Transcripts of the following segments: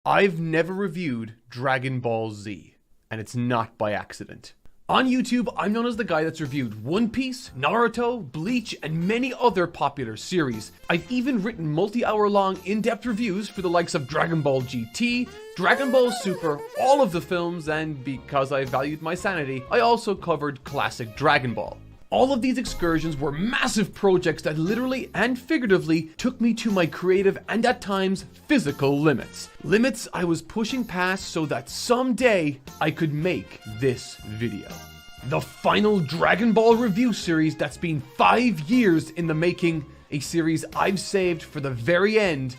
I've never reviewed Dragon Ball Z, and it's not by accident. On YouTube, I'm known as the guy that's reviewed One Piece, Naruto, Bleach, and many other popular series. I've even written multi-hour-long in-depth reviews for the likes of Dragon Ball GT, Dragon Ball Super, all of the films, and because I valued my sanity, I also covered classic Dragon Ball. All of these excursions were massive projects that literally and figuratively took me to my creative and at times physical limits. Limits I was pushing past so that someday I could make this video. The final Dragon Ball review series that's been 5 years in the making, a series I've saved for the very end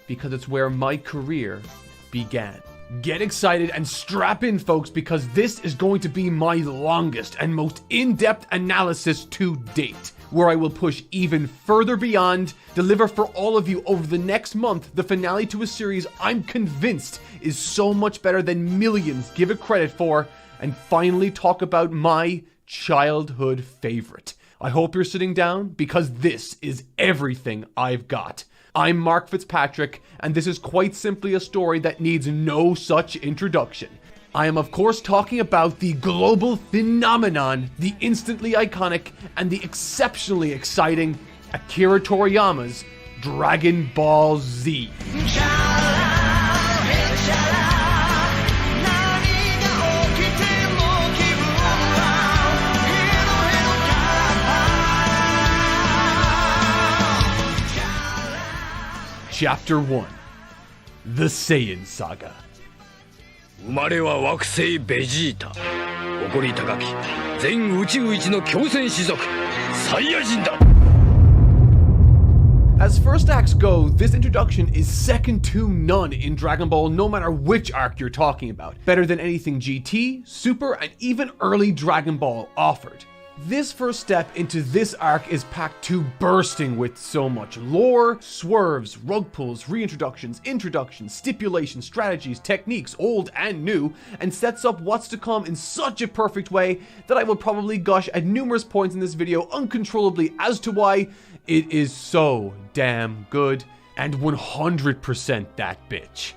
because it's where my career began. Get excited and strap in, folks, because this is going to be my longest and most in-depth analysis to date, where I will push even further beyond, deliver for all of you over the next month the finale to a series I'm convinced is so much better than millions give it credit for, and finally talk about my childhood favorite. I hope you're sitting down because this is everything I've got. I'm Mark Fitzpatrick, and this is quite simply a story that needs no such introduction. I am of course talking about the global phenomenon, the instantly iconic, and the exceptionally exciting Akira Toriyama's Dragon Ball Z. Chapter 1 The Saiyan Saga. 生まれは惑星ベジータ。誇り高き全宇宙一の強戦士族サイヤ人だ。 As first acts go, this introduction is second to none in Dragon Ball, no matter which arc you're talking about. Better than anything GT, Super, and even early Dragon Ball offered. This first step into this arc is packed to bursting with so much lore, swerves, rug pulls, reintroductions, introductions, stipulations, strategies, techniques, old and new, and sets up what's to come in such a perfect way that I will probably gush at numerous points in this video uncontrollably as to why it is so damn good and 100% that bitch.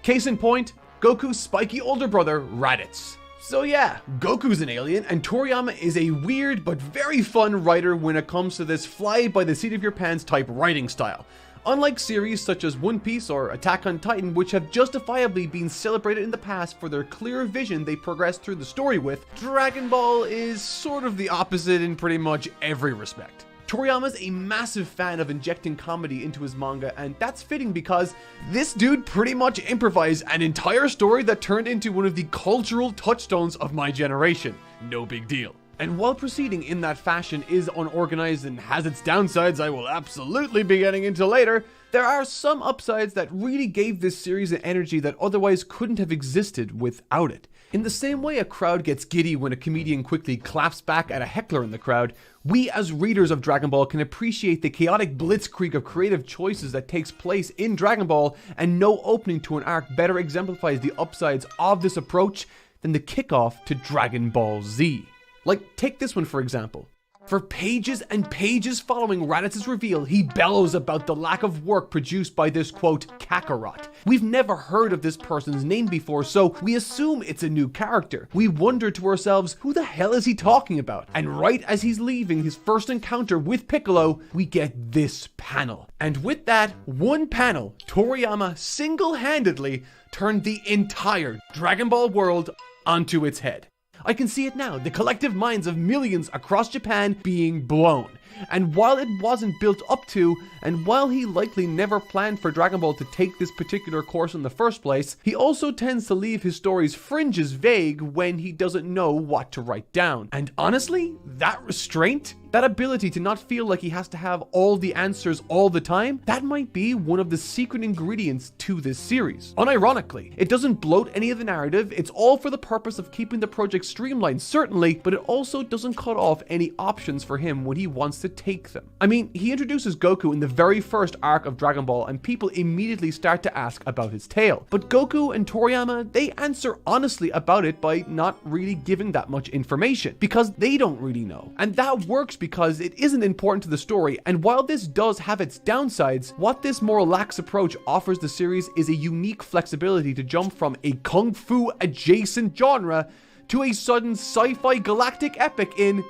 Case in point, Goku's spiky older brother, Raditz. So yeah, Goku's an alien, and Toriyama is a weird but very fun writer when it comes to this fly by the seat of your pants type writing style. Unlike series such as One Piece or Attack on Titan, which have justifiably been celebrated in the past for their clear vision they progress through the story with, Dragon Ball is sort of the opposite in pretty much every respect. Toriyama's a massive fan of injecting comedy into his manga, and that's fitting because this dude pretty much improvised an entire story that turned into one of the cultural touchstones of my generation. No big deal. And while proceeding in that fashion is unorganized and has its downsides I will absolutely be getting into later, there are some upsides that really gave this series an energy that otherwise couldn't have existed without it. In the same way a crowd gets giddy when a comedian quickly claps back at a heckler in the crowd, we as readers of Dragon Ball can appreciate the chaotic blitzkrieg of creative choices that takes place in Dragon Ball, and no opening to an arc better exemplifies the upsides of this approach than the kickoff to Dragon Ball Z. Like, take this one for example. For pages and pages following Raditz's reveal, he bellows about the lack of work produced by this, quote, Kakarot. We've never heard of this person's name before, so we assume it's a new character. We wonder to ourselves, who the hell is he talking about? And right as he's leaving his first encounter with Piccolo, we get this panel. And with that one panel, Toriyama single-handedly turned the entire Dragon Ball world onto its head. I can see it now, the collective minds of millions across Japan being blown. And while it wasn't built up to, and while he likely never planned for Dragon Ball to take this particular course in the first place, he also tends to leave his story's fringes vague when he doesn't know what to write down. And honestly, that restraint, that ability to not feel like he has to have all the answers all the time, that might be one of the secret ingredients to this series. Unironically, it doesn't bloat any of the narrative, it's all for the purpose of keeping the project streamlined, certainly, but it also doesn't cut off any options for him when he wants to take them. I mean, he introduces Goku in the very first arc of Dragon Ball and people immediately start to ask about his tale. But Goku and Toriyama, they answer honestly about it by not really giving that much information because they don't really know. And that works because it isn't important to the story, and while this does have its downsides, what this more lax approach offers the series is a unique flexibility to jump from a kung fu adjacent genre to a sudden sci-fi galactic epic in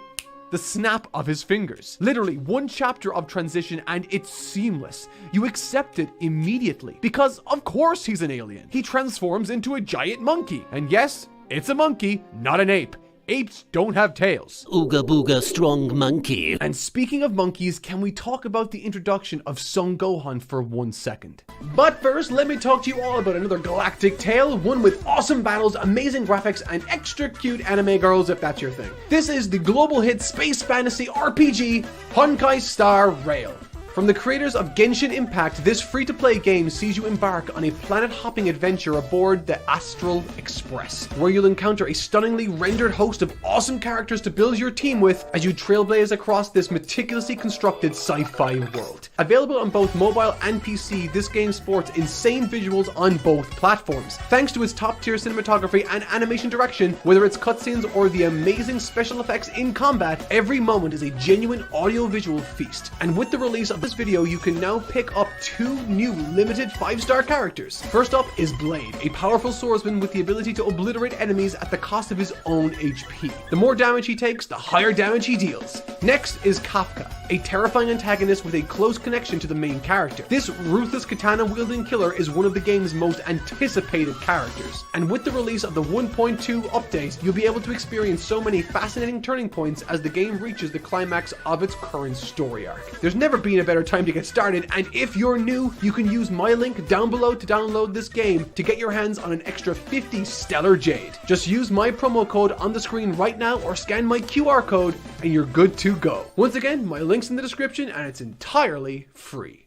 the snap of his fingers. Literally, one chapter of transition and it's seamless. You accept it immediately because of course he's an alien. He transforms into a giant monkey. And yes, it's a monkey, not an ape. Apes don't have tails. Ooga booga strong monkey. And speaking of monkeys, can we talk about the introduction of Son Gohan for 1 second? But first, let me talk to you all about another galactic tale, one with awesome battles, amazing graphics, and extra cute anime girls if that's your thing. This is the global hit space fantasy RPG, Honkai Star Rail. From the creators of Genshin Impact, this free-to-play game sees you embark on a planet-hopping adventure aboard the Astral Express, where you'll encounter a stunningly rendered host of awesome characters to build your team with as you trailblaze across this meticulously constructed sci-fi world. Available on both mobile and PC, this game sports insane visuals on both platforms. Thanks to its top-tier cinematography and animation direction, whether it's cutscenes or the amazing special effects in combat, every moment is a genuine audio-visual feast. And with the release of this video, you can now pick up 2 new limited 5-star characters. First up is Blade, a powerful swordsman with the ability to obliterate enemies at the cost of his own HP. The more damage he takes, the higher damage he deals. Next is Kafka, a terrifying antagonist with a close connection to the main character. This ruthless katana-wielding killer is one of the game's most anticipated characters. And with the release of the 1.2 update, you'll be able to experience so many fascinating turning points as the game reaches the climax of its current story arc. There's never been a better time to get started, and if you're new, you can use my link down below to download this game to get your hands on an extra 50 Stellar Jade. Just use my promo code on the screen right now or scan my QR code and you're good to go. Once again, my link's in the description and it's entirely free.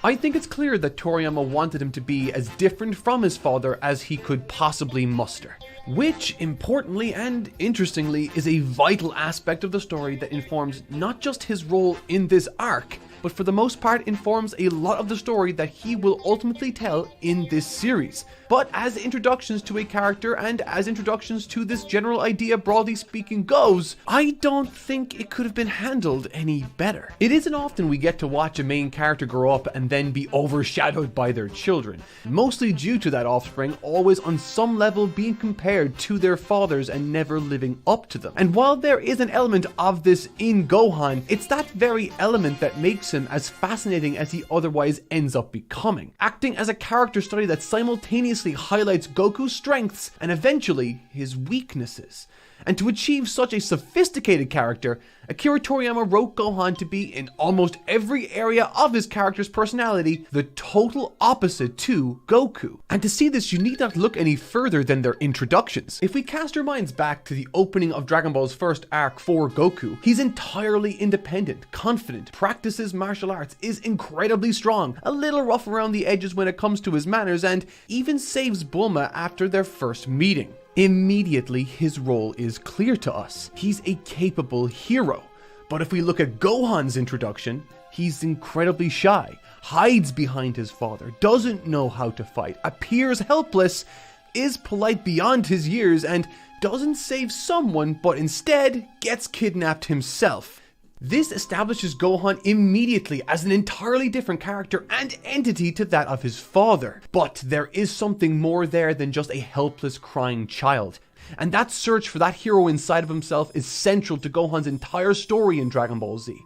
I think it's clear that Toriyama wanted him to be as different from his father as he could possibly muster, which, importantly and interestingly, is a vital aspect of the story that informs not just his role in this arc, but for the most part informs a lot of the story that he will ultimately tell in this series. But as introductions to a character and as introductions to this general idea broadly speaking goes, I don't think it could have been handled any better. It isn't often we get to watch a main character grow up and then be overshadowed by their children, mostly due to that offspring always on some level being compared to their fathers and never living up to them. And while there is an element of this in Gohan, it's that very element that makes him as fascinating as he otherwise ends up becoming, acting as a character study that simultaneously highlights Goku's strengths and eventually his weaknesses. And to achieve such a sophisticated character, Akira Toriyama wrote Gohan to be, in almost every area of his character's personality, the total opposite to Goku. And to see this, you need not look any further than their introductions. If we cast our minds back to the opening of Dragon Ball's first arc for Goku, he's entirely independent, confident, practices martial arts, is incredibly strong, a little rough around the edges when it comes to his manners, and even saves Bulma after their first meeting. Immediately, his role is clear to us. He's a capable hero. But if we look at Gohan's introduction, he's incredibly shy, hides behind his father, doesn't know how to fight, appears helpless, is polite beyond his years, and doesn't save someone, but instead gets kidnapped himself. This establishes Gohan immediately as an entirely different character and entity to that of his father. But there is something more there than just a helpless crying child. And that search for that hero inside of himself is central to Gohan's entire story in Dragon Ball Z.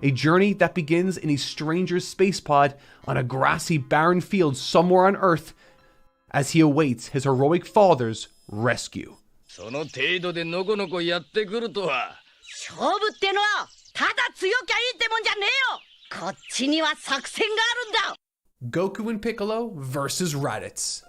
A journey that begins in a stranger's space pod on a grassy barren field somewhere on Earth as he awaits his heroic father's rescue. その程度でのこのこやってくるとは。勝負ってのはただ強きゃいいってもんじゃねえよ。こっちには作戦があるんだ。 Goku and Piccolo versus Raditz.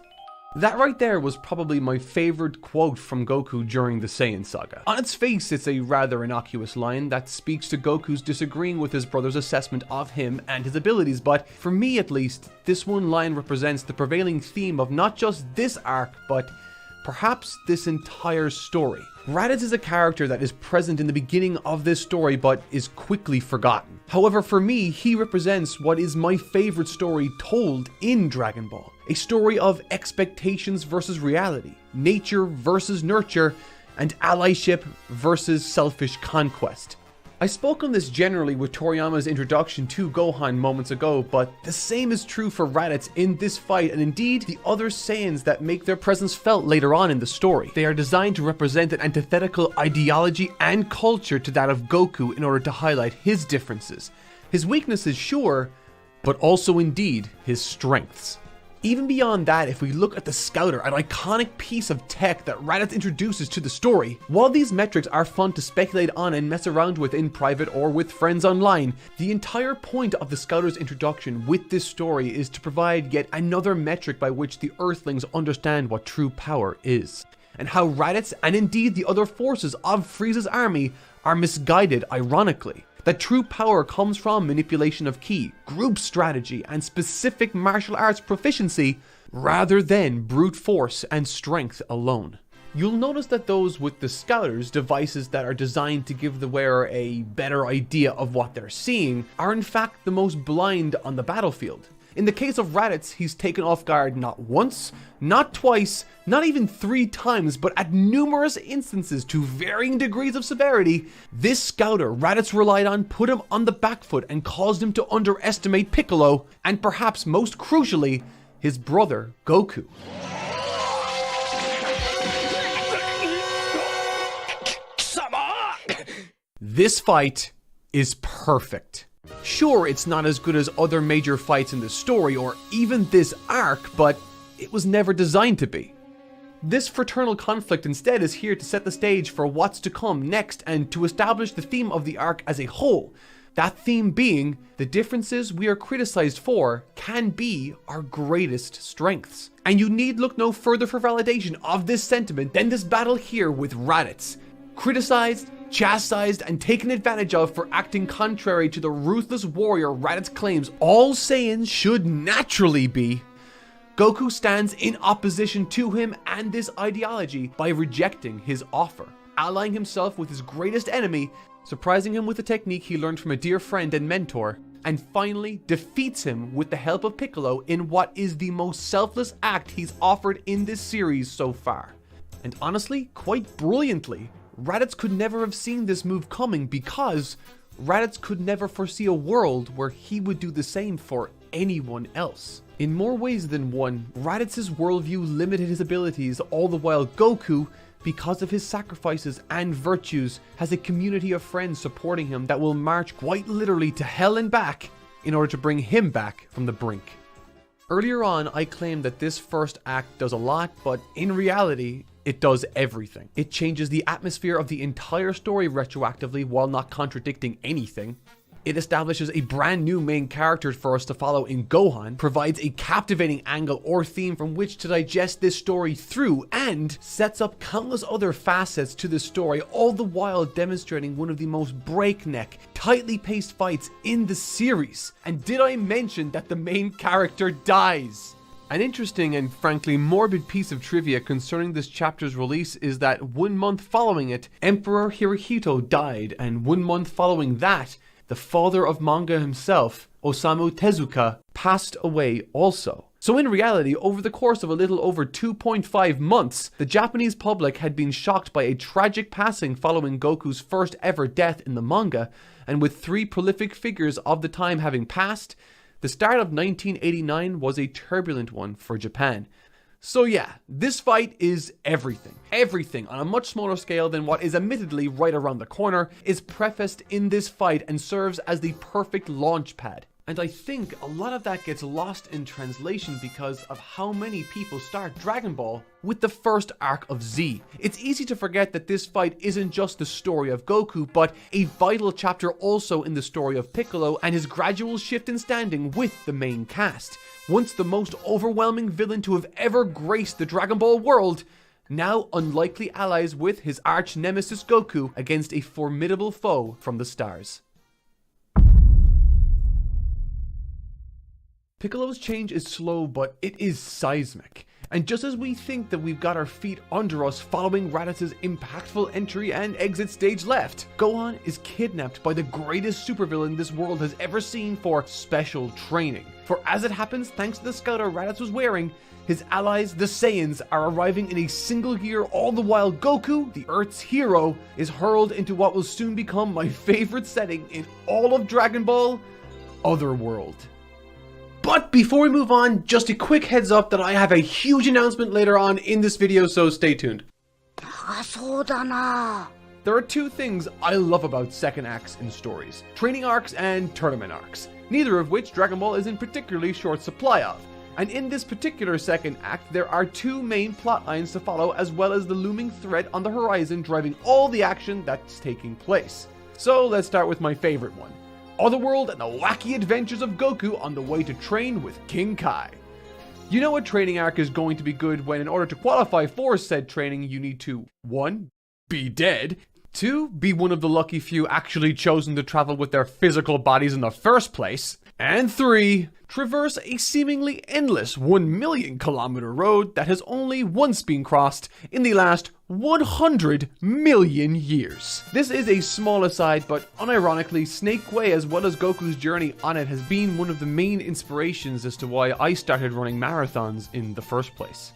That right there was probably my favorite quote from Goku during the Saiyan saga. On its face, it's a rather innocuous line that speaks to Goku's disagreeing with his brother's assessment of him and his abilities, but for me at least, this one line represents the prevailing theme of not just this arc, but perhaps this entire story. Raditz is a character that is present in the beginning of this story but is quickly forgotten. However, for me, he represents what is my favorite story told in Dragon Ball. A story of expectations versus reality, nature versus nurture, and allyship versus selfish conquest. I spoke on this generally with Toriyama's introduction to Gohan moments ago, but the same is true for Raditz in this fight, and indeed the other Saiyans that make their presence felt later on in the story. They are designed to represent an antithetical ideology and culture to that of Goku in order to highlight his differences. His weaknesses, sure, but also indeed his strengths. Even beyond that, if we look at the Scouter, an iconic piece of tech that Raditz introduces to the story, while these metrics are fun to speculate on and mess around with in private or with friends online, the entire point of the Scouter's introduction with this story is to provide yet another metric by which the Earthlings understand what true power is, and how Raditz and indeed the other forces of Frieza's army are misguided ironically. That true power comes from manipulation of ki, group strategy, and specific martial arts proficiency, rather than brute force and strength alone. You'll notice that those with the Scouters, devices that are designed to give the wearer a better idea of what they're seeing, are in fact the most blind on the battlefield. In the case of Raditz, he's taken off guard not once, not twice, not even 3 times, but at numerous instances to varying degrees of severity. This Scouter Raditz relied on put him on the back foot and caused him to underestimate Piccolo, and perhaps most crucially, his brother Goku. This fight is perfect. Sure, it's not as good as other major fights in the story or even this arc, but it was never designed to be. This fraternal conflict instead is here to set the stage for what's to come next and to establish the theme of the arc as a whole. That theme being, the differences we are criticized for can be our greatest strengths. And you need look no further for validation of this sentiment than this battle here with Raditz. Criticized, chastised, and taken advantage of for acting contrary to the ruthless warrior Raditz claims all Saiyans should naturally be, Goku stands in opposition to him and this ideology by rejecting his offer, allying himself with his greatest enemy, surprising him with a technique he learned from a dear friend and mentor, and finally defeats him with the help of Piccolo in what is the most selfless act he's offered in this series so far. And honestly, quite brilliantly. Raditz could never have seen this move coming because Raditz could never foresee a world where he would do the same for anyone else. In more ways than one, Raditz's worldview limited his abilities, all the while Goku, because of his sacrifices and virtues, has a community of friends supporting him that will march quite literally to hell and back in order to bring him back from the brink. Earlier on, I claimed that this first act does a lot, but in reality, it does everything. It changes the atmosphere of the entire story retroactively while not contradicting anything. It establishes a brand new main character for us to follow in Gohan, provides a captivating angle or theme from which to digest this story through, and sets up countless other facets to this story, all the while demonstrating one of the most breakneck, tightly paced fights in the series. And did I mention that the main character dies? An interesting and frankly morbid piece of trivia concerning this chapter's release is that 1 month following it, Emperor Hirohito died, and 1 month following that, the father of manga himself, Osamu Tezuka, passed away also. So in reality, over the course of a little over 2.5 months, the Japanese public had been shocked by a tragic passing following Goku's first ever death in the manga, and with 3 prolific figures of the time having passed, the start of 1989 was a turbulent one for Japan. So yeah, this fight is everything. Everything on a much smaller scale than what is admittedly right around the corner is prefaced in this fight and serves as the perfect launch pad. And I think a lot of that gets lost in translation because of how many people start Dragon Ball with the first arc of Z. It's easy to forget that this fight isn't just the story of Goku, but a vital chapter also in the story of Piccolo and his gradual shift in standing with the main cast. Once the most overwhelming villain to have ever graced the Dragon Ball world, now unlikely allies with his arch nemesis Goku against a formidable foe from the stars. Piccolo's change is slow, but it is seismic. And just as we think that we've got our feet under us following Raditz' impactful entry and exit stage left, Gohan is kidnapped by the greatest supervillain this world has ever seen for special training. For as it happens, thanks to the scouter Raditz was wearing, his allies, the Saiyans, are arriving in a single year, all the while Goku, the Earth's hero, is hurled into what will soon become my favorite setting in all of Dragon Ball, Otherworld. But before we move on, just a quick heads up that I have a huge announcement later on in this video, so stay tuned. There are two things I love about second acts in stories: training arcs and tournament arcs, neither of which Dragon Ball is in particularly short supply of. And in this particular second act, there are two main plot lines to follow, as well as the looming threat on the horizon driving all the action that's taking place. So let's start with my favorite one: Otherworld and the wacky adventures of Goku on the way to train with King Kai. You know a training arc is going to be good when, in order to qualify for said training, you need to 1. Be dead, 2. Be one of the lucky few actually chosen to travel with their physical bodies in the first place, and 3. Traverse a seemingly endless 1,000,000 kilometer road that has only once been crossed in the last 100 million years. This is a small aside, but unironically, Snake Way as well as Goku's journey on it has been one of the main inspirations as to why I started running marathons in the first place.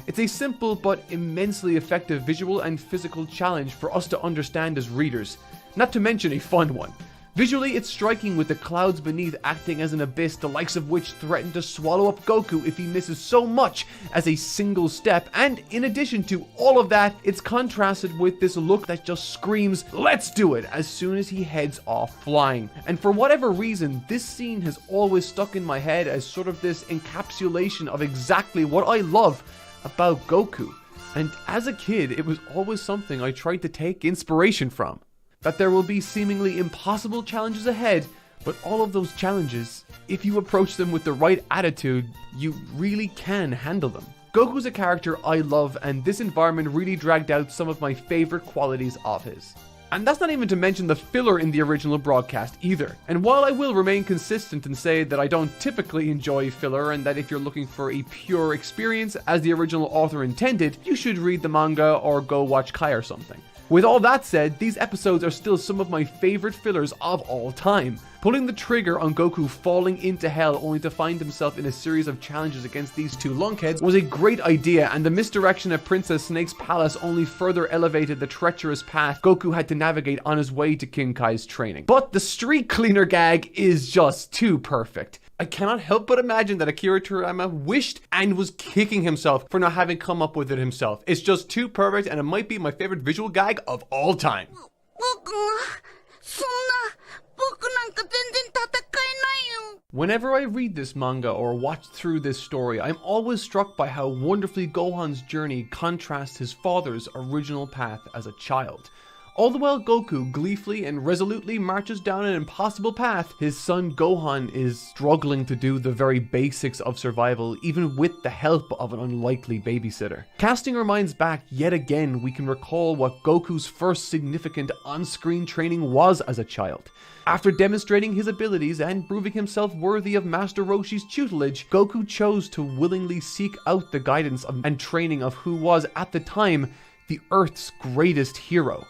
It's a simple but immensely effective visual and physical challenge for us to understand as readers, not to mention a fun one. Visually, it's striking, with the clouds beneath acting as an abyss, the likes of which threaten to swallow up Goku if he misses so much as a single step. And in addition to all of that, it's contrasted with this look that just screams, "Let's do it," as soon as he heads off flying. And for whatever reason, this scene has always stuck in my head as sort of this encapsulation of exactly what I love about Goku. And as a kid, it was always something I tried to take inspiration from. That there will be seemingly impossible challenges ahead, but all of those challenges, if you approach them with the right attitude, you really can handle them. Goku's a character I love, and this environment really dragged out some of my favorite qualities of his. And that's not even to mention the filler in the original broadcast either. And while I will remain consistent and say that I don't typically enjoy filler, and that if you're looking for a pure experience as the original author intended, you should read the manga or go watch Kai or something. With all that said, these episodes are still some of my favorite fillers of all time. Pulling the trigger on Goku falling into hell only to find himself in a series of challenges against these two lunkheads was a great idea, and the misdirection at Princess Snake's palace only further elevated the treacherous path Goku had to navigate on his way to King Kai's training. But the street cleaner gag is just too perfect. I cannot help but imagine that Akira Toriyama wished and was kicking himself for not having come up with it himself. It's just too perfect, and it might be my favorite visual gag of all time. Whenever I read this manga or watch through this story, I'm always struck by how wonderfully Gohan's journey contrasts his father's original path as a child. All the while Goku gleefully and resolutely marches down an impossible path, his son Gohan is struggling to do the very basics of survival, even with the help of an unlikely babysitter. Casting our minds back yet again, we can recall what Goku's first significant on-screen training was as a child. After demonstrating his abilities and proving himself worthy of Master Roshi's tutelage, Goku chose to willingly seek out the guidance and training of who was, at the time, the Earth's greatest hero.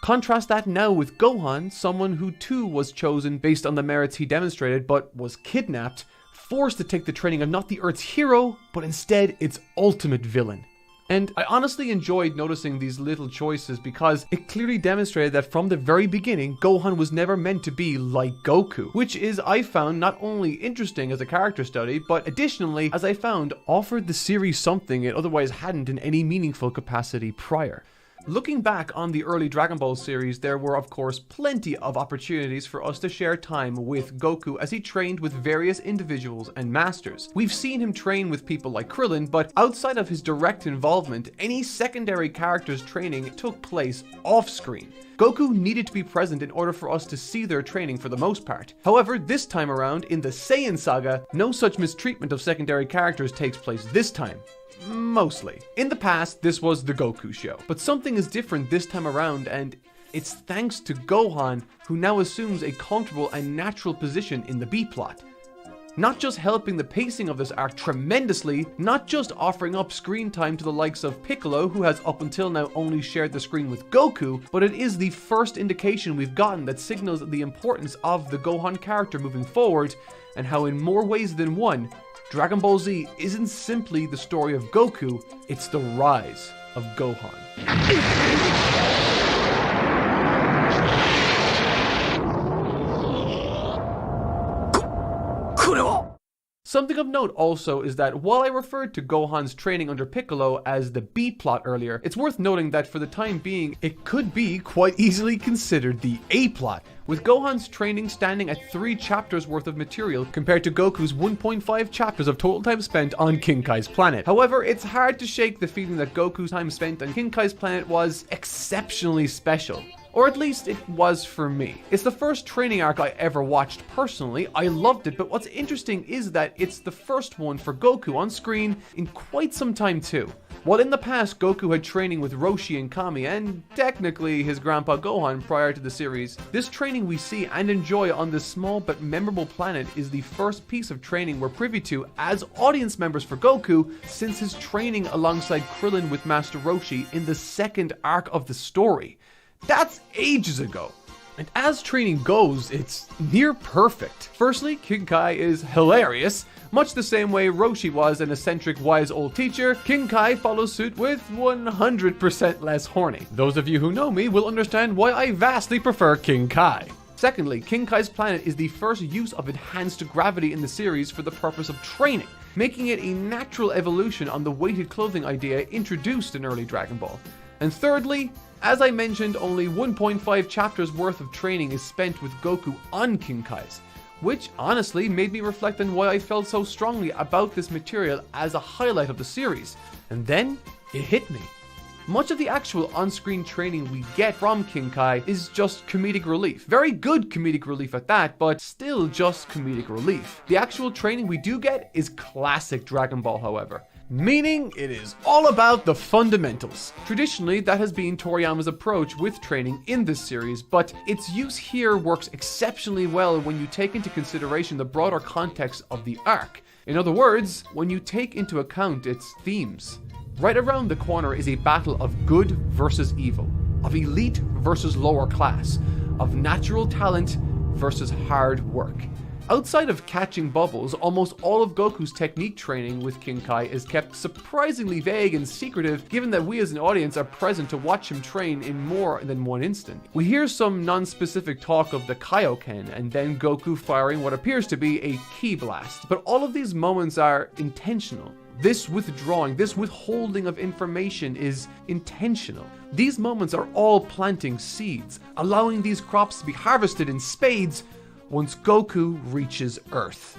Contrast that now with Gohan, someone who too was chosen based on the merits he demonstrated, but was kidnapped, forced to take the training of not the Earth's hero, but instead its ultimate villain. And I honestly enjoyed noticing these little choices because it clearly demonstrated that from the very beginning, Gohan was never meant to be like Goku, which is, I found, not only interesting as a character study, but additionally, as I found, offered the series something it otherwise hadn't in any meaningful capacity prior. Looking back on the early Dragon Ball series, there were of course plenty of opportunities for us to share time with Goku as he trained with various individuals and masters. We've seen him train with people like Krillin, but outside of his direct involvement, any secondary characters' training took place off-screen. Goku needed to be present in order for us to see their training for the most part. However, this time around, in the Saiyan saga, no such mistreatment of secondary characters takes place this time. Mostly. In the past, this was the Goku show, but something is different this time around, and it's thanks to Gohan, who now assumes a comfortable and natural position in the B-plot. not just helping the pacing of this arc tremendously, not just offering up screen time to the likes of Piccolo, who has up until now only shared the screen with Goku, but it is the first indication we've gotten that signals the importance of the Gohan character moving forward, and how in more ways than one, Dragon Ball Z isn't simply the story of Goku, it's the rise of Gohan. Something of note also is that while I referred to Gohan's training under Piccolo as the B-plot earlier, it's worth noting that for the time being, it could be quite easily considered the A-plot, with Gohan's training standing at 3 chapters worth of material compared to Goku's 1.5 chapters of total time spent on King Kai's planet. However, it's hard to shake the feeling that Goku's time spent on King Kai's planet was exceptionally special. Or at least it was for me. It's the first training arc I ever watched personally. I loved it, but what's interesting is that it's the first one for Goku on screen in quite some time too. While in the past Goku had training with Roshi and Kami, and technically his grandpa Gohan prior to the series, this training we see and enjoy on this small but memorable planet is the first piece of training we're privy to as audience members for Goku since his training alongside Krillin with Master Roshi in the second arc of the story. That's ages ago. And as training goes, it's near perfect. Firstly, King Kai is hilarious. Much the same way Roshi was an eccentric wise old teacher, King Kai follows suit with 100% less horny. Those of you who know me will understand why I vastly prefer King Kai. Secondly, King Kai's planet is the first use of enhanced gravity in the series for the purpose of training, making it a natural evolution on the weighted clothing idea introduced in early Dragon Ball. And thirdly, as I mentioned, only 1.5 chapters worth of training is spent with Goku on King Kai's, which honestly made me reflect on why I felt so strongly about this material as a highlight of the series. And then it hit me. Much of the actual on-screen training we get from King Kai is just comedic relief. Very good comedic relief at that, but still just comedic relief. The actual training we do get is classic Dragon Ball, however. Meaning it is all about the fundamentals. Traditionally, that has been Toriyama's approach with training in this series, but its use here works exceptionally well when you take into consideration the broader context of the arc. In other words, when you take into account its themes. Right around the corner is a battle of good versus evil, of elite versus lower class, of natural talent versus hard work. Outside of catching bubbles, almost all of Goku's technique training with King Kai is kept surprisingly vague and secretive, given that we as an audience are present to watch him train in more than one instant. We hear some non-specific talk of the Kaioken, and then Goku firing what appears to be a ki blast, but all of these moments are intentional. This withdrawing, this withholding of information is intentional. These moments are all planting seeds, allowing these crops to be harvested in spades once Goku reaches Earth.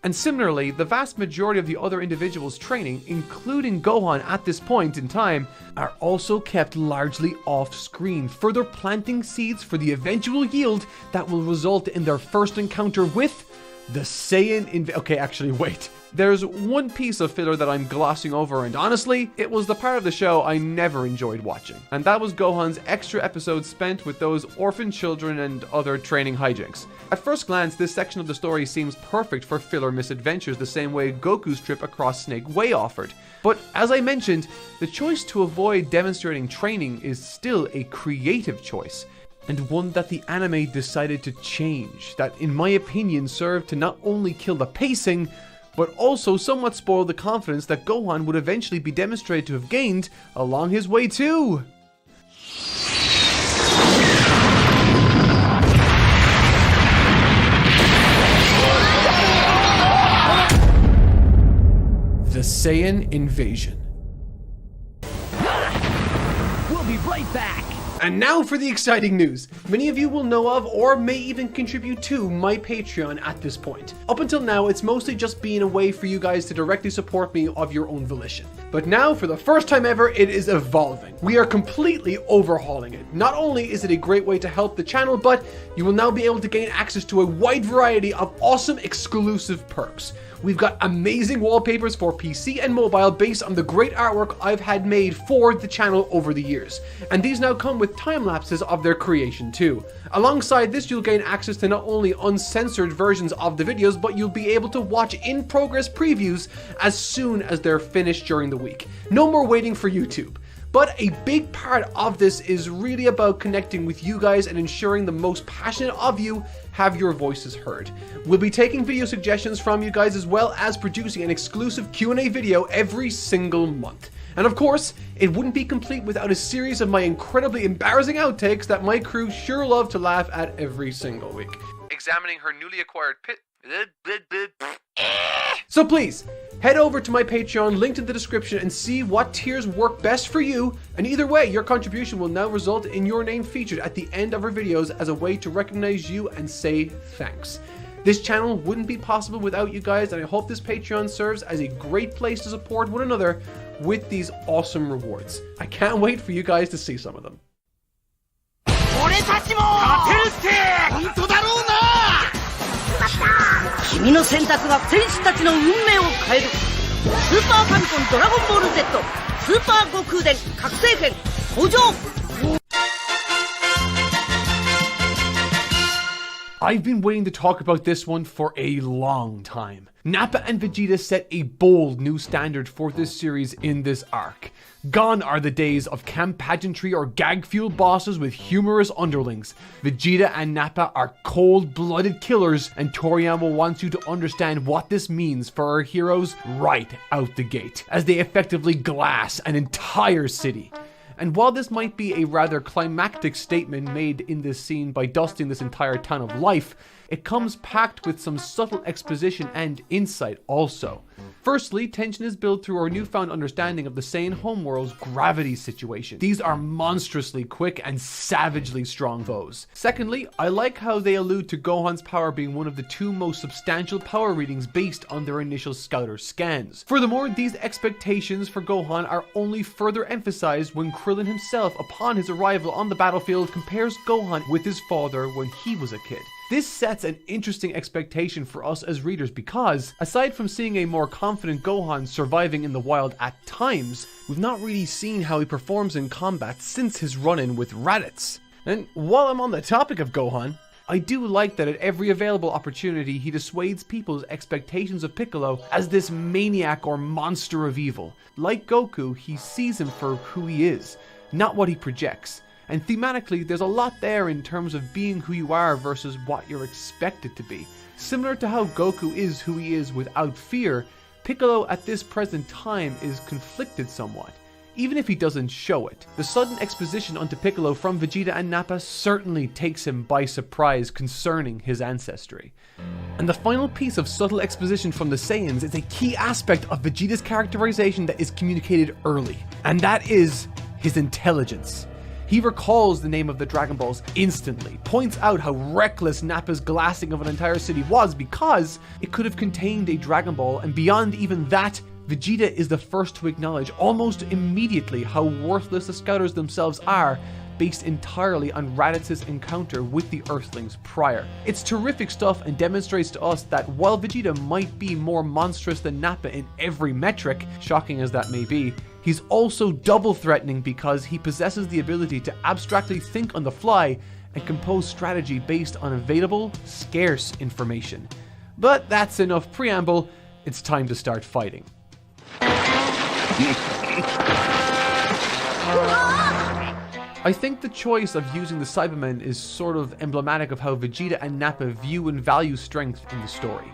And similarly, the vast majority of the other individuals training, including Gohan at this point in time, are also kept largely off screen, further planting seeds for the eventual yield that will result in their first encounter with the Saiyan Okay, actually, wait. There's one piece of filler that I'm glossing over, and honestly, it was the part of the show I never enjoyed watching. And that was Gohan's extra episodes spent with those orphan children and other training hijinks. At first glance, this section of the story seems perfect for filler misadventures the same way Goku's trip across Snake Way offered. But as I mentioned, the choice to avoid demonstrating training is still a creative choice, and one that the anime decided to change, that in my opinion served to not only kill the pacing, but also somewhat spoil the confidence that Gohan would eventually be demonstrated to have gained along his way to the Saiyan invasion. We'll be right back. And now for the exciting news. Many of you will know of or may even contribute to my Patreon at this point. Up until now, it's mostly just been a way for you guys to directly support me of your own volition. But now, for the first time ever, it is evolving. We are completely overhauling it. Not only is it a great way to help the channel, but you will now be able to gain access to a wide variety of awesome exclusive perks. We've got amazing wallpapers for PC and mobile based on the great artwork I've had made for the channel over the years. And these now come with with time lapses of their creation too. Alongside this, you'll gain access to not only uncensored versions of the videos, but you'll be able to watch in progress previews as soon as they're finished during the week. No more waiting for YouTube. But a big part of this is really about connecting with you guys and ensuring the most passionate of you have your voices heard. We'll be taking video suggestions from you guys, as well as producing an exclusive Q&A video every single month. And of course, it wouldn't be complete without a series of my incredibly embarrassing outtakes that my crew sure love to laugh at every single week. Examining her newly acquired pit. So please, head over to my Patreon, linked in the description, and see what tiers work best for you. And either way, your contribution will now result in your name featured at the end of our videos as a way to recognize you and say thanks. This channel wouldn't be possible without you guys, and I hope this Patreon serves as a great place to support one another with these awesome rewards. I can't wait for you guys to see some of them. 俺たちも勝てるって本当だろうな君の選択が選手たちの運命を変えるスーパーファミコンドラゴンボール Z スーパー悟空伝覚醒編登場 I've been waiting to talk about this one for a long time. Nappa and Vegeta set a bold new standard for this series in this arc. Gone are the days of camp pageantry or gag-fueled bosses with humorous underlings. Vegeta and Nappa are cold-blooded killers, and Toriyama wants you to understand what this means for our heroes right out the gate, as they effectively glass an entire city. And while this might be a rather climactic statement made in this scene by dusting this entire town of life, it comes packed with some subtle exposition and insight also. Firstly, tension is built through our newfound understanding of the Saiyan homeworld's gravity situation. These are monstrously quick and savagely strong foes. Secondly, I like how they allude to Gohan's power being one of the two most substantial power readings based on their initial scouter scans. Furthermore, these expectations for Gohan are only further emphasized when Krillin himself, upon his arrival on the battlefield, compares Gohan with his father when he was a kid. This sets an interesting expectation for us as readers because, aside from seeing a more confident Gohan surviving in the wild at times, we've not really seen how he performs in combat since his run-in with Raditz. And while I'm on the topic of Gohan, I do like that at every available opportunity he dissuades people's expectations of Piccolo as this maniac or monster of evil. Like Goku, he sees him for who he is, not what he projects. And thematically, there's a lot there in terms of being who you are versus what you're expected to be. Similar to how Goku is who he is without fear, Piccolo at this present time is conflicted somewhat, even if he doesn't show it. The sudden exposition onto Piccolo from Vegeta and Nappa certainly takes him by surprise concerning his ancestry. And the final piece of subtle exposition from the Saiyans is a key aspect of Vegeta's characterization that is communicated early, and that is his intelligence. He recalls the name of the Dragon Balls instantly, points out how reckless Nappa's glassing of an entire city was because it could have contained a Dragon Ball, and beyond even that, Vegeta is the first to acknowledge almost immediately how worthless the Scouters themselves are, based entirely on Raditz's encounter with the Earthlings prior. It's terrific stuff and demonstrates to us that while Vegeta might be more monstrous than Nappa in every metric, shocking as that may be, he's also double threatening because he possesses the ability to abstractly think on the fly and compose strategy based on available, scarce information. But that's enough preamble, it's time to start fighting. I think the choice of using the Cybermen is sort of emblematic of how Vegeta and Nappa view and value strength in the story.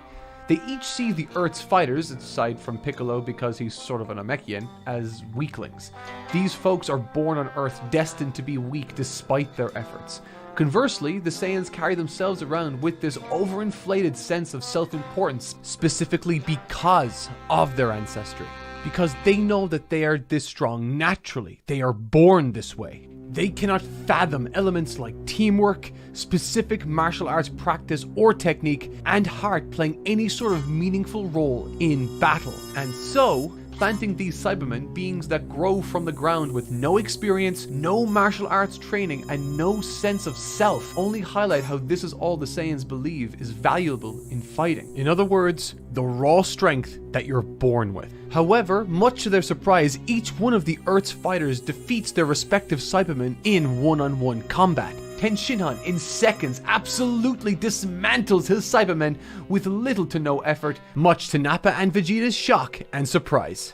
They each see the Earth's fighters, aside from Piccolo because he's sort of an Namekian, as weaklings. These folks are born on Earth destined to be weak despite their efforts. Conversely, the Saiyans carry themselves around with this overinflated sense of self-importance, specifically because of their ancestry. Because they know that they are this strong naturally. They are born this way. They cannot fathom elements like teamwork, specific martial arts practice or technique, and heart playing any sort of meaningful role in battle. And so, supplanting these Cybermen, beings that grow from the ground with no experience, no martial arts training, and no sense of self, only highlight how this is all the Saiyans believe is valuable in fighting. In other words, the raw strength that you're born with. However, much to their surprise, each one of the Earth's fighters defeats their respective Cybermen in one-on-one combat. Ten Shinhan, in seconds, absolutely dismantles his Cybermen with little to no effort, much to Nappa and Vegeta's shock and surprise.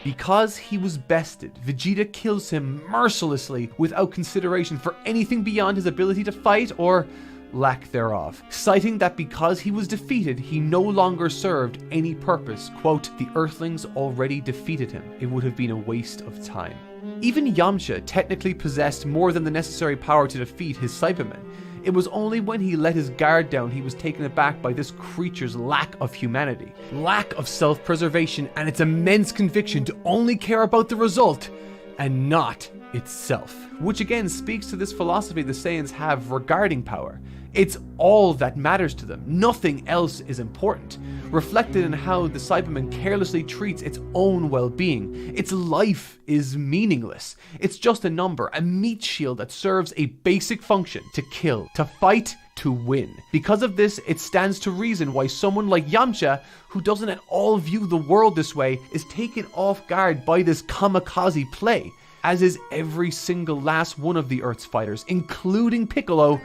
Because he was bested, Vegeta kills him mercilessly without consideration for anything beyond his ability to fight or lack thereof, citing that because he was defeated, he no longer served any purpose. Quote, "The Earthlings already defeated him. It would have been a waste of time." Even Yamcha technically possessed more than the necessary power to defeat his Cybermen. It was only when he let his guard down he was taken aback by this creature's lack of humanity, lack of self-preservation, and its immense conviction to only care about the result and not itself. Which again speaks to this philosophy the Saiyans have regarding power. It's all that matters to them. Nothing else is important. Reflected in how the Cyberman carelessly treats its own well-being. Its life is meaningless. It's just a number, a meat shield that serves a basic function: to kill, to fight, to win. Because of this, it stands to reason why someone like Yamcha, who doesn't at all view the world this way, is taken off guard by this kamikaze play, as is every single last one of the Earth's fighters, including Piccolo,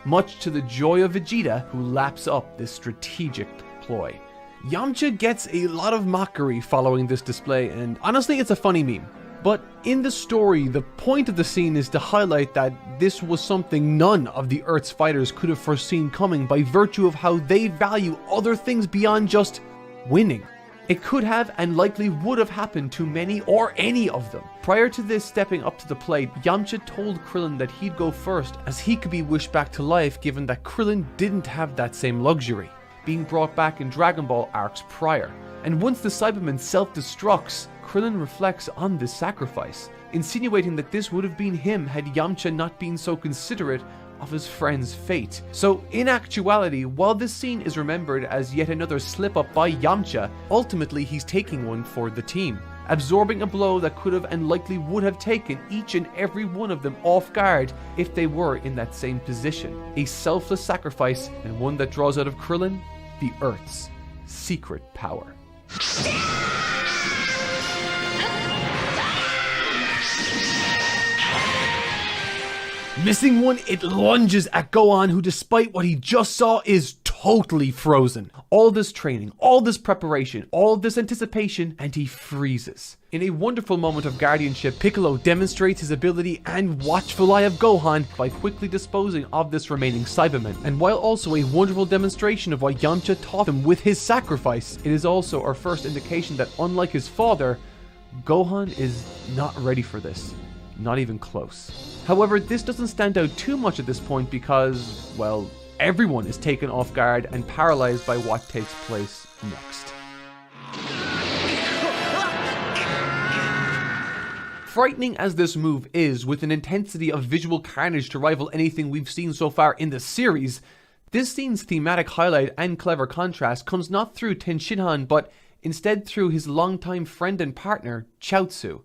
much to the joy of Vegeta, who laps up this strategic ploy. Yamcha gets a lot of mockery following this display, and honestly it's a funny meme. But in the story, the point of the scene is to highlight that this was something none of the Earth's fighters could have foreseen coming by virtue of how they value other things beyond just winning. It could have and likely would have happened to many or any of them. Prior to this stepping up to the plate, Yamcha told Krillin that he'd go first as he could be wished back to life, given that Krillin didn't have that same luxury, being brought back in Dragon Ball arcs prior. And once the Cyberman self-destructs, Krillin reflects on this sacrifice, insinuating that this would have been him had Yamcha not been so considerate of his friend's fate. So in actuality, while this scene is remembered as yet another slip-up by Yamcha, ultimately he's taking one for the team, absorbing a blow that could have and likely would have taken each and every one of them off guard if they were in that same position. A selfless sacrifice, and one that draws out of Krillin the Earth's secret power. Missing one, it lunges at Gohan, who despite what he just saw is totally frozen. All this training, all this preparation, all this anticipation, and he freezes. In a wonderful moment of guardianship, Piccolo demonstrates his ability and watchful eye of Gohan by quickly disposing of this remaining Cyberman. And while also a wonderful demonstration of what Yamcha taught him with his sacrifice, it is also our first indication that unlike his father, Gohan is not ready for this. Not even close. However, this doesn't stand out too much at this point because, well, everyone is taken off guard and paralyzed by what takes place next. Frightening as this move is, with an intensity of visual carnage to rival anything we've seen so far in the series, this scene's thematic highlight and clever contrast comes not through Ten Shinhan, but instead through his longtime friend and partner, Chaozu.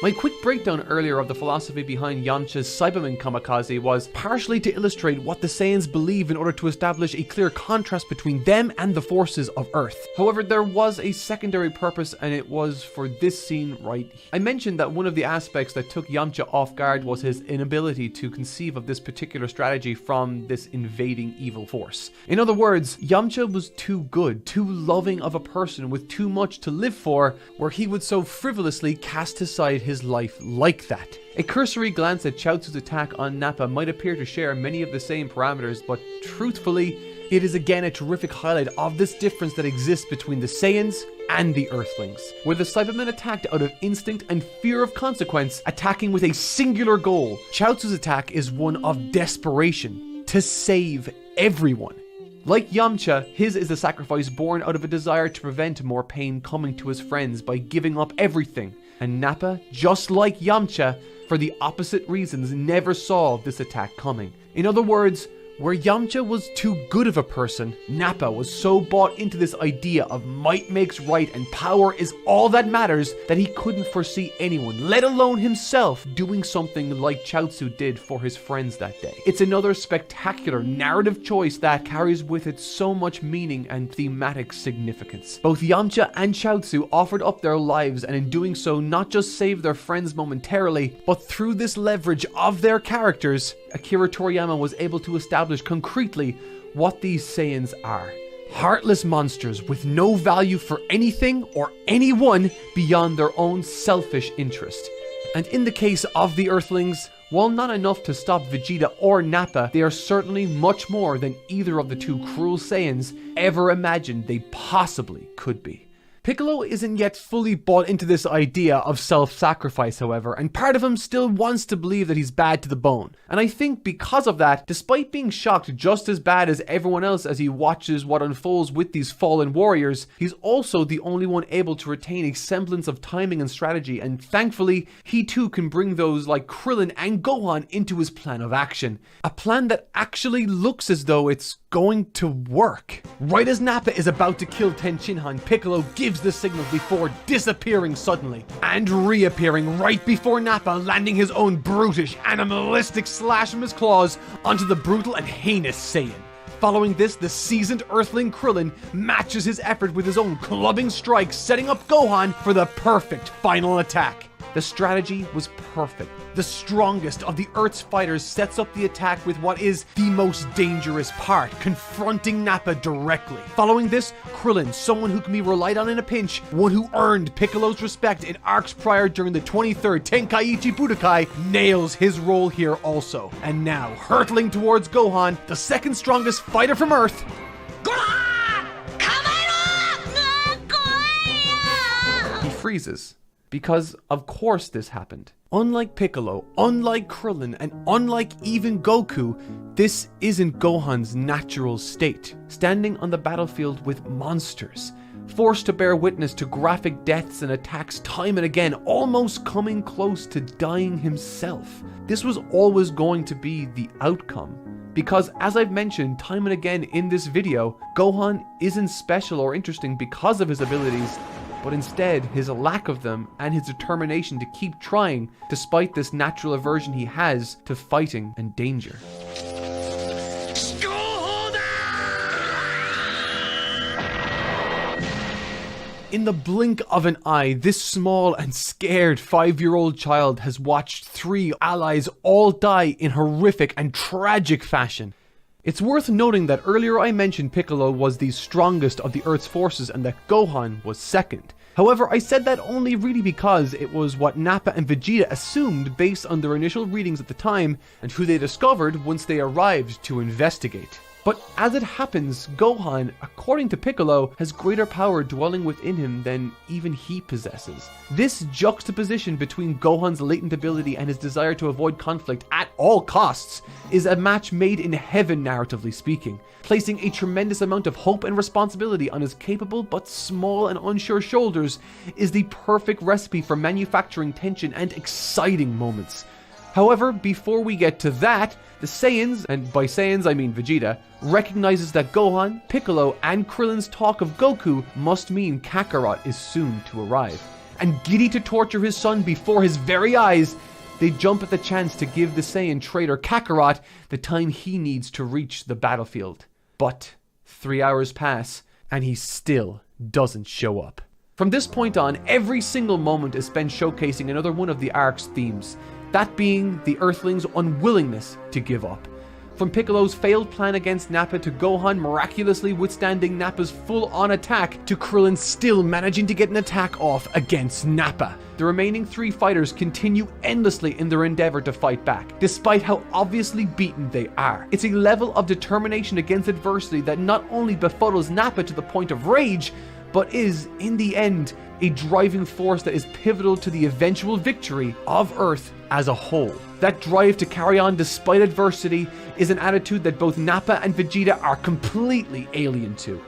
My quick breakdown earlier of the philosophy behind Yamcha's Cyberman kamikaze was partially to illustrate what the Saiyans believe in order to establish a clear contrast between them and the forces of Earth. However, there was a secondary purpose, and it was for this scene right here. I mentioned that one of the aspects that took Yamcha off guard was his inability to conceive of this particular strategy from this invading evil force. In other words, Yamcha was too good, too loving of a person with too much to live for, where he would so frivolously cast aside his life like that. A cursory glance at Chaozu's attack on Nappa might appear to share many of the same parameters, but truthfully, it is again a terrific highlight of this difference that exists between the Saiyans and the Earthlings, where the Cybermen attacked out of instinct and fear of consequence, attacking with a singular goal. Chaozu's attack is one of desperation, to save everyone. Like Yamcha, his is a sacrifice born out of a desire to prevent more pain coming to his friends by giving up everything. And Nappa, just like Yamcha, for the opposite reasons, never saw this attack coming. In other words, where Yamcha was too good of a person, Nappa was so bought into this idea of might makes right and power is all that matters that he couldn't foresee anyone, let alone himself, doing something like Chaozu did for his friends that day. It's another spectacular narrative choice that carries with it so much meaning and thematic significance. Both Yamcha and Chaozu offered up their lives, and in doing so not just saved their friends momentarily, but through this leverage of their characters, Akira Toriyama was able to establish concretely what these Saiyans are. Heartless monsters with no value for anything or anyone beyond their own selfish interest. And in the case of the Earthlings, while not enough to stop Vegeta or Nappa, they are certainly much more than either of the two cruel Saiyans ever imagined they possibly could be. Piccolo isn't yet fully bought into this idea of self-sacrifice, however, and part of him still wants to believe that he's bad to the bone. And I think because of that, despite being shocked just as bad as everyone else as he watches what unfolds with these fallen warriors, he's also the only one able to retain a semblance of timing and strategy, and thankfully, he too can bring those like Krillin and Gohan into his plan of action. A plan that actually looks as though it's going to work. Right as Nappa is about to kill Tenshinhan, Piccolo gives the signal before disappearing suddenly and reappearing right before Nappa, landing his own brutish, animalistic slash from his claws onto the brutal and heinous Saiyan. Following this, the seasoned Earthling Krillin matches his effort with his own clubbing strike, setting up Gohan for the perfect final attack. The strategy was perfect. The strongest of the Earth's fighters sets up the attack with what is the most dangerous part, confronting Nappa directly. Following this, Krillin, someone who can be relied on in a pinch, one who earned Piccolo's respect in arcs prior during the 23rd Tenkaichi Budokai, nails his role here also. And now, hurtling towards Gohan, the second strongest fighter from Earth, he freezes. Because of course this happened. Unlike Piccolo, unlike Krillin, and unlike even Goku, this isn't Gohan's natural state. Standing on the battlefield with monsters, forced to bear witness to graphic deaths and attacks time and again, almost coming close to dying himself. This was always going to be the outcome. Because as I've mentioned time and again in this video, Gohan isn't special or interesting because of his abilities, but instead his lack of them and his determination to keep trying despite this natural aversion he has to fighting and danger. In the blink of an eye, this small and scared 5-year-old child has watched 3 allies all die in horrific and tragic fashion. It's worth noting that earlier I mentioned Piccolo was the strongest of the Earth's forces and that Gohan was second. However, I said that only really because it was what Nappa and Vegeta assumed based on their initial readings at the time and who they discovered once they arrived to investigate. But as it happens, Gohan, according to Piccolo, has greater power dwelling within him than even he possesses. This juxtaposition between Gohan's latent ability and his desire to avoid conflict at all costs is a match made in heaven, narratively speaking, placing a tremendous amount of hope and responsibility on his capable but small and unsure shoulders is the perfect recipe for manufacturing tension and exciting moments. However, before we get to that, the Saiyans, and by Saiyans I mean Vegeta, recognizes that Gohan, Piccolo, and Krillin's talk of Goku must mean Kakarot is soon to arrive. And giddy to torture his son before his very eyes, they jump at the chance to give the Saiyan traitor Kakarot the time he needs to reach the battlefield. But 3 hours pass, and he still doesn't show up. From this point on, every single moment is spent showcasing another one of the arc's themes, that being the Earthlings' unwillingness to give up. From Piccolo's failed plan against Nappa to Gohan miraculously withstanding Nappa's full-on attack to Krillin still managing to get an attack off against Nappa. The remaining 3 fighters continue endlessly in their endeavor to fight back, despite how obviously beaten they are. It's a level of determination against adversity that not only befuddles Nappa to the point of rage, but is, in the end, a driving force that is pivotal to the eventual victory of Earth as a whole. That drive to carry on despite adversity is an attitude that both Nappa and Vegeta are completely alien to.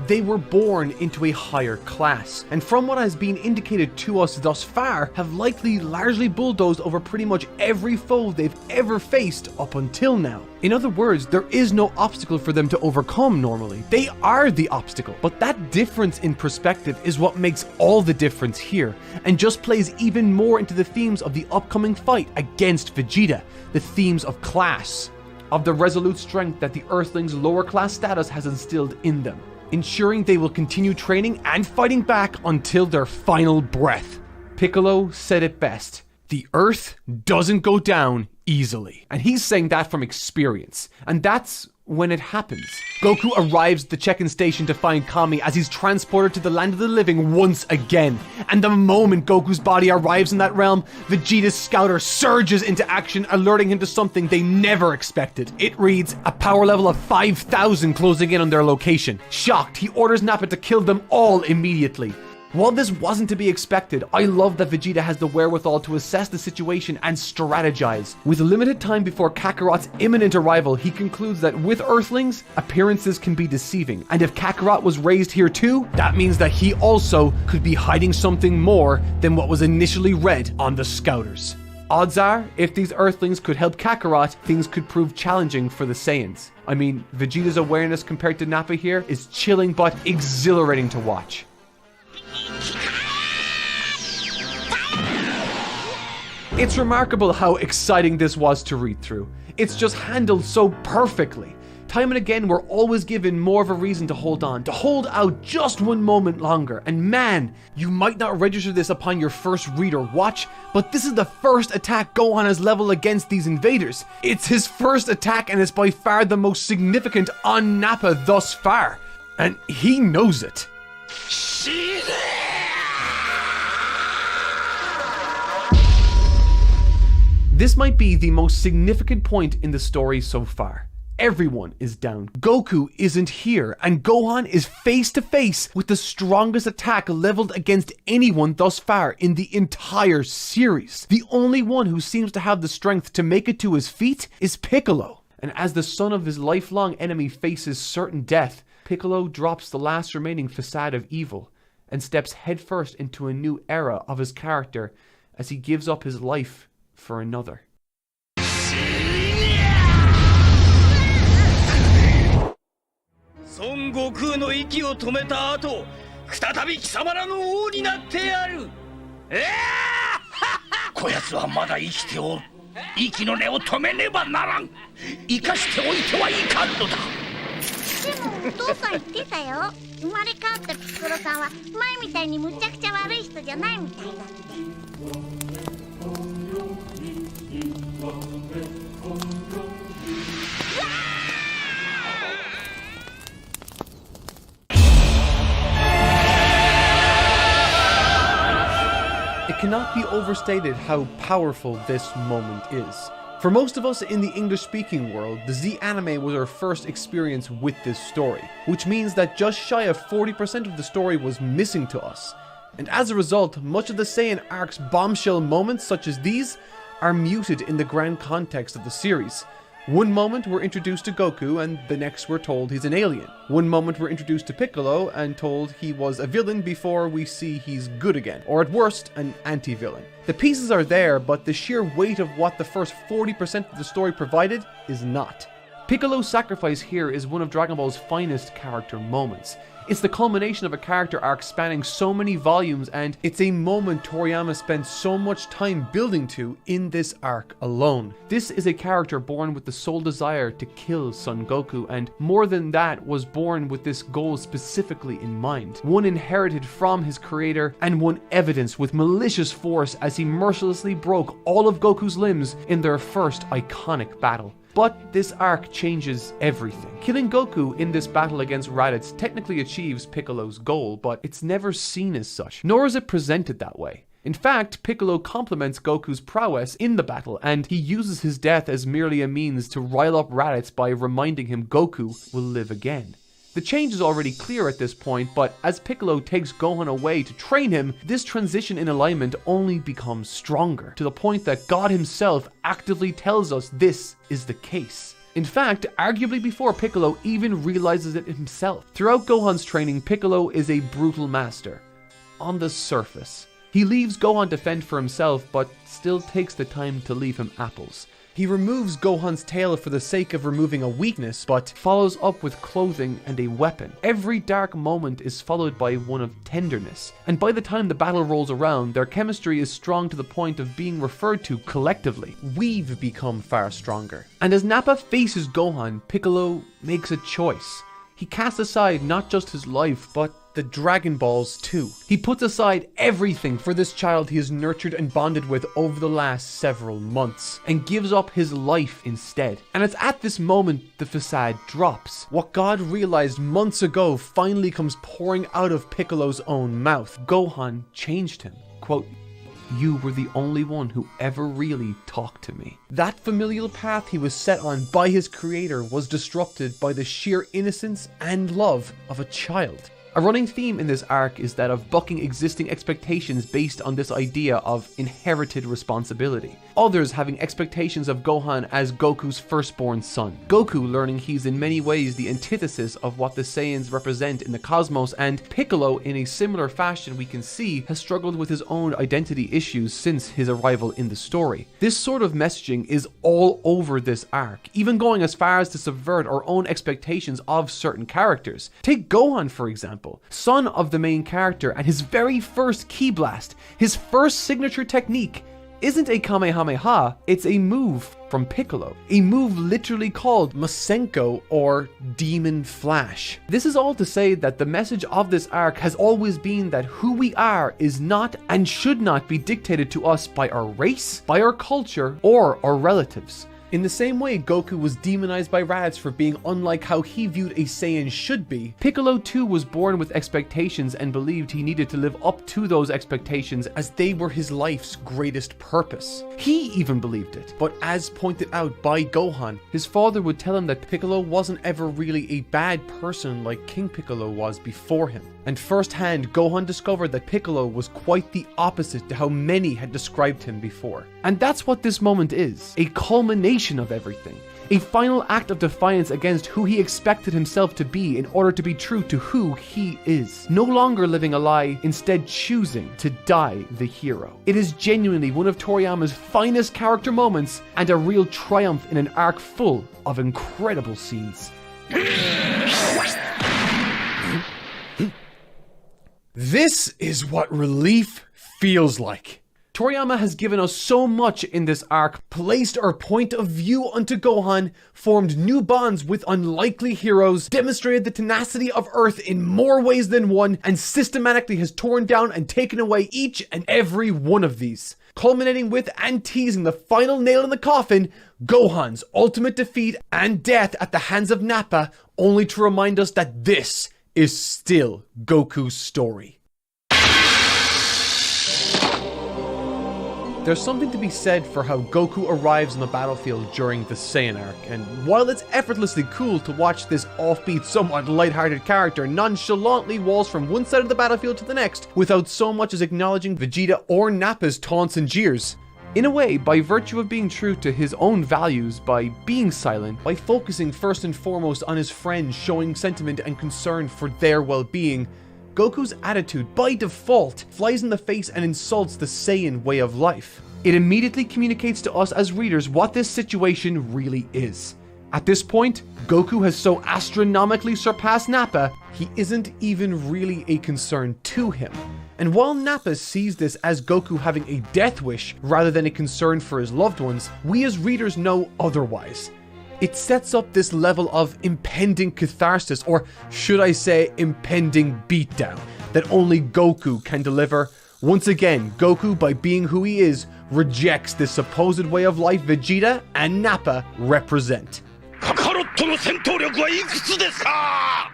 They were born into a higher class, and from what has been indicated to us thus far, have likely largely bulldozed over pretty much every foe they've ever faced up until now. In other words, there is no obstacle for them to overcome normally. They are the obstacle. But that difference in perspective is what makes all the difference here, and just plays even more into the themes of the upcoming fight against Vegeta, the themes of class, of the resolute strength that the Earthlings' lower class status has instilled in them, ensuring they will continue training and fighting back until their final breath. Piccolo said it best: the Earth doesn't go down easily. And he's saying that from experience. And that's when it happens. Goku arrives at the check-in station to find Kami as he's transported to the land of the living once again. And the moment Goku's body arrives in that realm, Vegeta's scouter surges into action, alerting him to something they never expected. It reads, a power level of 5,000 closing in on their location. Shocked, he orders Nappa to kill them all immediately. While this wasn't to be expected, I love that Vegeta has the wherewithal to assess the situation and strategize. With limited time before Kakarot's imminent arrival, he concludes that with Earthlings, appearances can be deceiving. And if Kakarot was raised here too, that means that he also could be hiding something more than what was initially read on the Scouters. Odds are, if these Earthlings could help Kakarot, things could prove challenging for the Saiyans. I mean, Vegeta's awareness compared to Nappa here is chilling but exhilarating to watch. It's remarkable how exciting this was to read through. It's just handled so perfectly. Time and again, we're always given more of a reason to hold on, to hold out just one moment longer. And man, you might not register this upon your first read or watch, but this is the first attack Gohan has leveled against these invaders. It's his first attack, and it's by far the most significant on Nappa thus far. And he knows it. This might be the most significant point in the story so far. Everyone is down. Goku isn't here, and Gohan is face to face with the strongest attack leveled against anyone thus far in the entire series. The only one who seems to have the strength to make it to his feet is Piccolo. And as the son of his lifelong enemy faces certain death, Piccolo drops the last remaining facade of evil and steps headfirst into a new era of his character as he gives up his life for another. Son Goku の息を止めた後、再び貴様らの王になってやる。こやつはまだ生きておる。息の根を止めねばならん。生かしておいてはいかんのだ。でもお父さん言ってたよ。生まれ変わったピッコロさんは前みたいにむちゃくちゃ悪い人じゃないみたいだって。It cannot be overstated how powerful this moment is. For most of us in the English-speaking world, the Z anime was our first experience with this story, which means that just shy of 40% of the story was missing to us. And as a result, much of the Saiyan arc's bombshell moments such as these are muted in the grand context of the series. One moment we're introduced to Goku, and the next we're told he's an alien. One moment we're introduced to Piccolo and told he was a villain before we see he's good again, or at worst, an anti-villain. The pieces are there, but the sheer weight of what the first 40% of the story provided is not. Piccolo's sacrifice here is one of Dragon Ball's finest character moments. It's the culmination of a character arc spanning so many volumes, and it's a moment Toriyama spent so much time building to in this arc alone. This is a character born with the sole desire to kill Son Goku, and more than that, was born with this goal specifically in mind. One inherited from his creator, and one evidenced with malicious force as he mercilessly broke all of Goku's limbs in their first iconic battle. But this arc changes everything. Killing Goku in this battle against Raditz technically achieves Piccolo's goal, but it's never seen as such, nor is it presented that way. In fact, Piccolo compliments Goku's prowess in the battle, and he uses his death as merely a means to rile up Raditz by reminding him Goku will live again. The change is already clear at this point, but as Piccolo takes Gohan away to train him, this transition in alignment only becomes stronger, to the point that God himself actively tells us this is the case. In fact, arguably before Piccolo even realizes it himself. Throughout Gohan's training, Piccolo is a brutal master. On the surface. He leaves Gohan to fend for himself, but still takes the time to leave him apples. He removes Gohan's tail for the sake of removing a weakness, but follows up with clothing and a weapon. Every dark moment is followed by one of tenderness, and by the time the battle rolls around, their chemistry is strong to the point of being referred to collectively. We've become far stronger. And as Nappa faces Gohan, Piccolo makes a choice. He casts aside not just his life, but the Dragon Balls too. He puts aside everything for this child he has nurtured and bonded with over the last several months, and gives up his life instead. And it's at this moment the facade drops. What God realized months ago finally comes pouring out of Piccolo's own mouth. Gohan changed him. Quote, "You were the only one who ever really talked to me." That familial path he was set on by his creator was disrupted by the sheer innocence and love of a child. A running theme in this arc is that of bucking existing expectations based on this idea of inherited responsibility. Others having expectations of Gohan as Goku's firstborn son. Goku learning he's in many ways the antithesis of what the Saiyans represent in the cosmos, and Piccolo, in a similar fashion we can see, has struggled with his own identity issues since his arrival in the story. This sort of messaging is all over this arc, even going as far as to subvert our own expectations of certain characters. Take Gohan for example. Son of the main character, and his very first Ki Blast, his first signature technique, isn't a Kamehameha, it's a move from Piccolo. A move literally called Masenko, or Demon Flash. This is all to say that the message of this arc has always been that who we are is not and should not be dictated to us by our race, by our culture, or our relatives. In the same way Goku was demonized by Raditz for being unlike how he viewed a Saiyan should be, Piccolo too was born with expectations and believed he needed to live up to those expectations as they were his life's greatest purpose. He even believed it, but as pointed out by Gohan, his father would tell him that Piccolo wasn't ever really a bad person like King Piccolo was before him. And firsthand, Gohan discovered that Piccolo was quite the opposite to how many had described him before. And that's what this moment is, a culmination of everything. A final act of defiance against who he expected himself to be in order to be true to who he is. No longer living a lie, instead choosing to die the hero. It is genuinely one of Toriyama's finest character moments and a real triumph in an arc full of incredible scenes. This is what relief feels like. Toriyama has given us so much in this arc, placed our point of view onto Gohan, formed new bonds with unlikely heroes, demonstrated the tenacity of Earth in more ways than one, and systematically has torn down and taken away each and every one of these. Culminating with and teasing the final nail in the coffin, Gohan's ultimate defeat and death at the hands of Nappa, only to remind us that this is still Goku's story. There's something to be said for how Goku arrives on the battlefield during the Saiyan arc, and while it's effortlessly cool to watch this offbeat, somewhat lighthearted character nonchalantly waltz from one side of the battlefield to the next without so much as acknowledging Vegeta or Nappa's taunts and jeers. In a way, by virtue of being true to his own values, by being silent, by focusing first and foremost on his friends, showing sentiment and concern for their well-being, Goku's attitude, by default, flies in the face and insults the Saiyan way of life. It immediately communicates to us as readers what this situation really is. At this point, Goku has so astronomically surpassed Nappa, he isn't even really a concern to him. And while Nappa sees this as Goku having a death wish rather than a concern for his loved ones, we as readers know otherwise. It sets up this level of impending catharsis, or should I say impending beatdown, that only Goku can deliver. Once again, Goku, by being who he is, rejects this supposed way of life Vegeta and Nappa represent. Kakarotの戦闘力はいくつですか?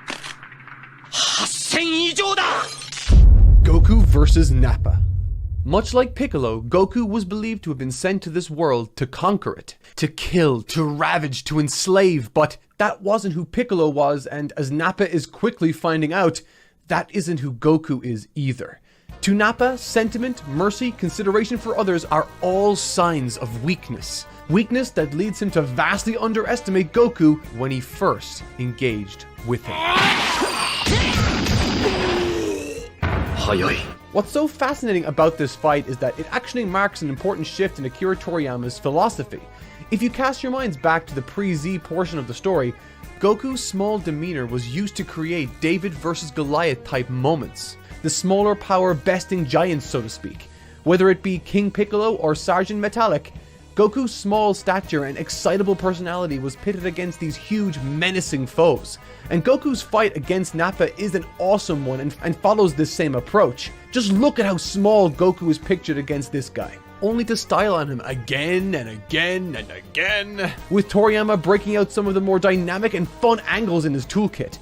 8000以上だ! Goku versus Nappa. Much like Piccolo, Goku was believed to have been sent to this world to conquer it, to kill, to ravage, to enslave, but that wasn't who Piccolo was, and as Nappa is quickly finding out, that isn't who Goku is either. To Nappa, sentiment, mercy, consideration for others are all signs of weakness. weakness that leads him to vastly underestimate Goku when he first engaged with him. What's so fascinating about this fight is that it actually marks an important shift in Akira Toriyama's philosophy. If you cast your minds back to the pre-Z portion of the story, Goku's small demeanor was used to create David versus Goliath type moments. The smaller power besting giants, so to speak. Whether it be King Piccolo or Sergeant Metallic, Goku's small stature and excitable personality was pitted against these huge, menacing foes. And Goku's fight against Nappa is an awesome one and follows this same approach. Just look at how small Goku is pictured against this guy, only to style on him again and again and again, with Toriyama breaking out some of the more dynamic and fun angles in his toolkit.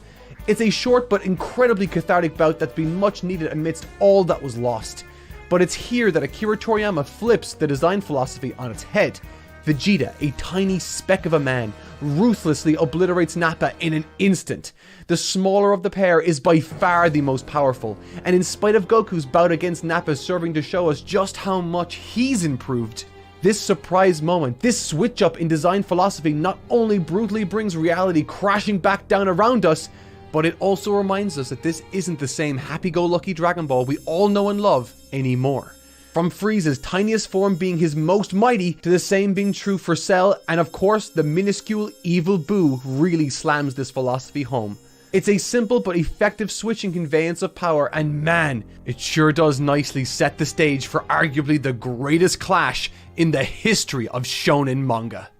It's a short but incredibly cathartic bout that's been much needed amidst all that was lost. But it's here that Akira Toriyama flips the design philosophy on its head. Vegeta, a tiny speck of a man, ruthlessly obliterates Nappa in an instant. The smaller of the pair is by far the most powerful, and in spite of Goku's bout against Nappa serving to show us just how much he's improved, this surprise moment, this switch up in design philosophy not only brutally brings reality crashing back down around us, but it also reminds us that this isn't the same happy-go-lucky Dragon Ball we all know and love anymore. From Frieza's tiniest form being his most mighty, to the same being true for Cell, and of course the minuscule evil Buu really slams this philosophy home. It's a simple but effective switch in conveyance of power, and man, it sure does nicely set the stage for arguably the greatest clash in the history of shonen manga.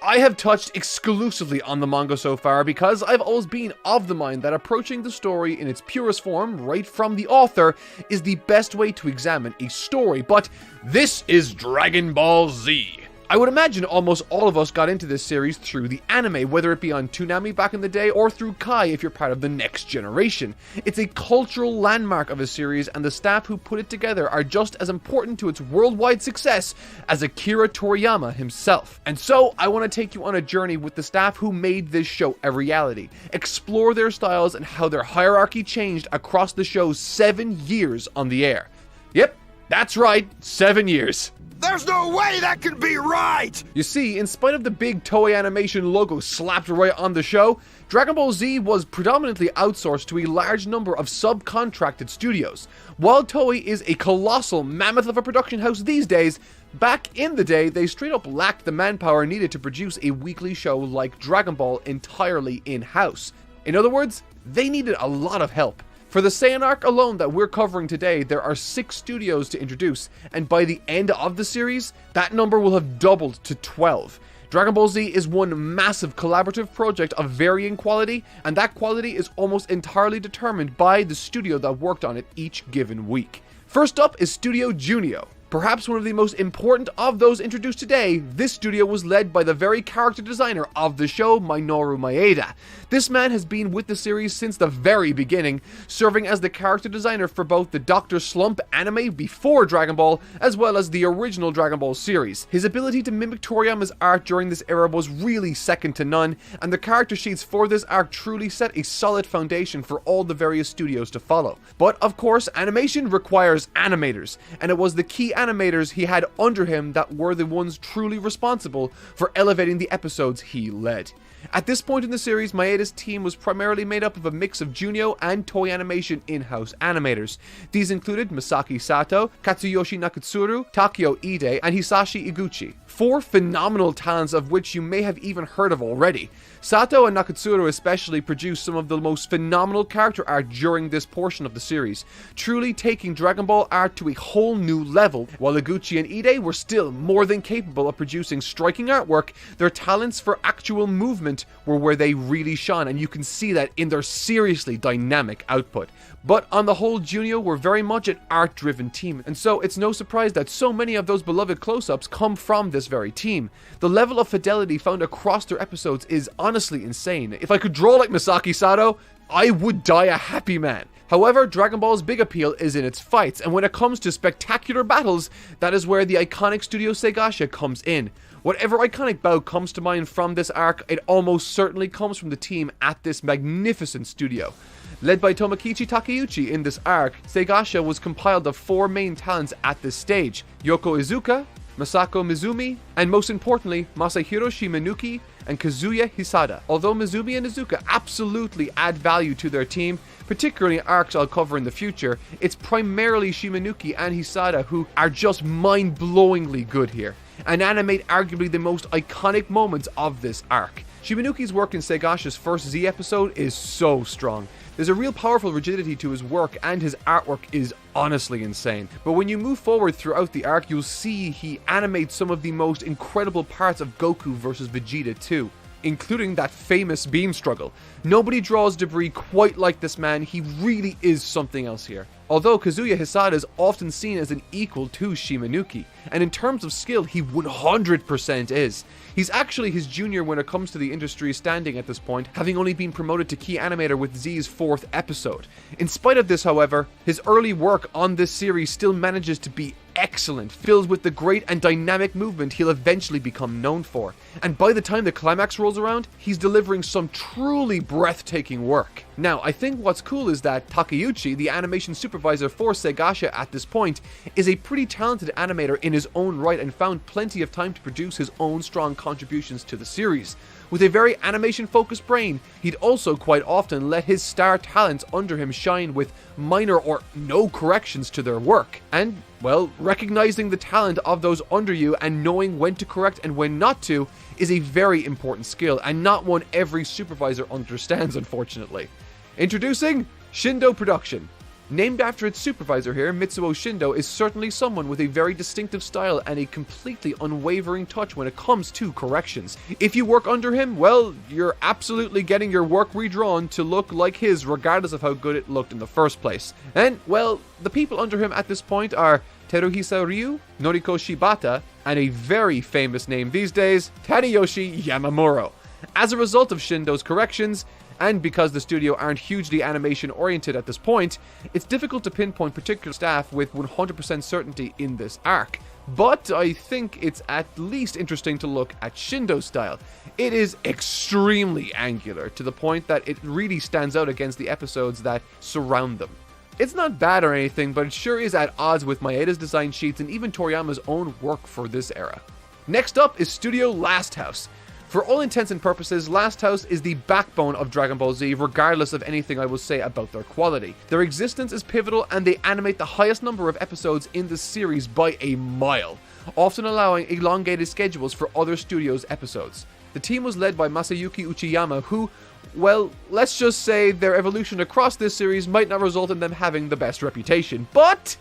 I have touched exclusively on the manga so far because I've always been of the mind that approaching the story in its purest form, right from the author, is the best way to examine a story, but this is Dragon Ball Z. I would imagine almost all of us got into this series through the anime, whether it be on Toonami back in the day or through Kai if you're part of the next generation. It's a cultural landmark of a series, and the staff who put it together are just as important to its worldwide success as Akira Toriyama himself. And so I want to take you on a journey with the staff who made this show a reality, explore their styles and how their hierarchy changed across the show's 7 years on the air. Yep, that's right, 7 years. There's no way that can be right! You see, in spite of the big Toei Animation logo slapped right on the show, Dragon Ball Z was predominantly outsourced to a large number of subcontracted studios. While Toei is a colossal mammoth of a production house these days, back in the day they straight up lacked the manpower needed to produce a weekly show like Dragon Ball entirely in-house. In other words, they needed a lot of help. For the Saiyan arc alone that we're covering today, there are 6 studios to introduce, and by the end of the series, that number will have doubled to 12. Dragon Ball Z is one massive collaborative project of varying quality, and that quality is almost entirely determined by the studio that worked on it each given week. First up is Studio Junio. Perhaps one of the most important of those introduced today, this studio was led by the very character designer of the show, Minoru Maeda. This man has been with the series since the very beginning, serving as the character designer for both the Dr. Slump anime before Dragon Ball, as well as the original Dragon Ball series. His ability to mimic Toriyama's art during this era was really second to none, and the character sheets for this arc truly set a solid foundation for all the various studios to follow. But of course, animation requires animators, and it was the key animators he had under him that were the ones truly responsible for elevating the episodes he led. At this point in the series, Maeda's team was primarily made up of a mix of Junio and Toei Animation in-house animators. These included Masaki Sato, Katsuyoshi Nakatsuru, Takeo Ide, and Hisashi Iguchi. 4 phenomenal talents of which you may have even heard of already. Sato and Nakatsuru especially produced some of the most phenomenal character art during this portion of the series, truly taking Dragon Ball art to a whole new level. While Iguchi and Ide were still more than capable of producing striking artwork, their talents for actual movement were where they really shone, and you can see that in their seriously dynamic output. But on the whole, Junio were very much an art-driven team, and so it's no surprise that so many of those beloved close-ups come from this very team. The level of fidelity found across their episodes is honestly insane. If I could draw like Masaki Sato, I would die a happy man. However, Dragon Ball's big appeal is in its fights, and when it comes to spectacular battles, that is where the iconic Studio Seigasha comes in. Whatever iconic bout comes to mind from this arc, it almost certainly comes from the team at this magnificent studio. Led by Tomokichi Takeuchi in this arc, Seigasha was compiled of 4 main talents at this stage: Yoko Izuka, Masako Mizumi, and most importantly, Masahiro Shimanuki and Kazuya Hisada. Although Mizumi and Izuka absolutely add value to their team, particularly arcs I'll cover in the future, it's primarily Shimanuki and Hisada who are just mind-blowingly good here, and animate arguably the most iconic moments of this arc. Shimanuki's work in Segasha's first Z episode is so strong. There's a real powerful rigidity to his work, and his artwork is honestly insane. But when you move forward throughout the arc, you'll see he animates some of the most incredible parts of Goku vs Vegeta too, including that famous beam struggle. Nobody draws debris quite like this man. He really is something else here. Although Kazuya Hisada is often seen as an equal to Shimanuki, and in terms of skill, he 100% is. He's actually his junior when it comes to the industry standing at this point, having only been promoted to key animator with Z's 4th episode. In spite of this, however, his early work on this series still manages to be excellent, filled with the great and dynamic movement he'll eventually become known for. And by the time the climax rolls around, he's delivering some truly breathtaking work. Now, I think what's cool is that Takeuchi, the animation supervisor for Segasha at this point, is a pretty talented animator in his own right and found plenty of time to produce his own strong contributions to the series. With a very animation-focused brain, he'd also quite often let his star talents under him shine with minor or no corrections to their work. And, well, recognizing the talent of those under you and knowing when to correct and when not to is a very important skill, and not one every supervisor understands, unfortunately. Introducing Shindo Production. Named after its supervisor here, Mitsuo Shindo is certainly someone with a very distinctive style and a completely unwavering touch when it comes to corrections. If you work under him, well, you're absolutely getting your work redrawn to look like his, regardless of how good it looked in the first place. And, well, the people under him at this point are Teruhisa Ryu, Noriko Shibata, and a very famous name these days, Tadayoshi Yamamuro. As a result of Shindo's corrections, and because the studio aren't hugely animation oriented at this point, it's difficult to pinpoint particular staff with 100% certainty in this arc. But I think it's at least interesting to look at Shindo's style. It is extremely angular, to the point that it really stands out against the episodes that surround them. It's not bad or anything, but it sure is at odds with Maeda's design sheets and even Toriyama's own work for this era. Next up is Studio Last House. For all intents and purposes, Last House is the backbone of Dragon Ball Z, regardless of anything I will say about their quality. Their existence is pivotal, and they animate the highest number of episodes in the series by a mile, often allowing elongated schedules for other studios' episodes. The team was led by Masayuki Uchiyama, who, well, let's just say their evolution across this series might not result in them having the best reputation, but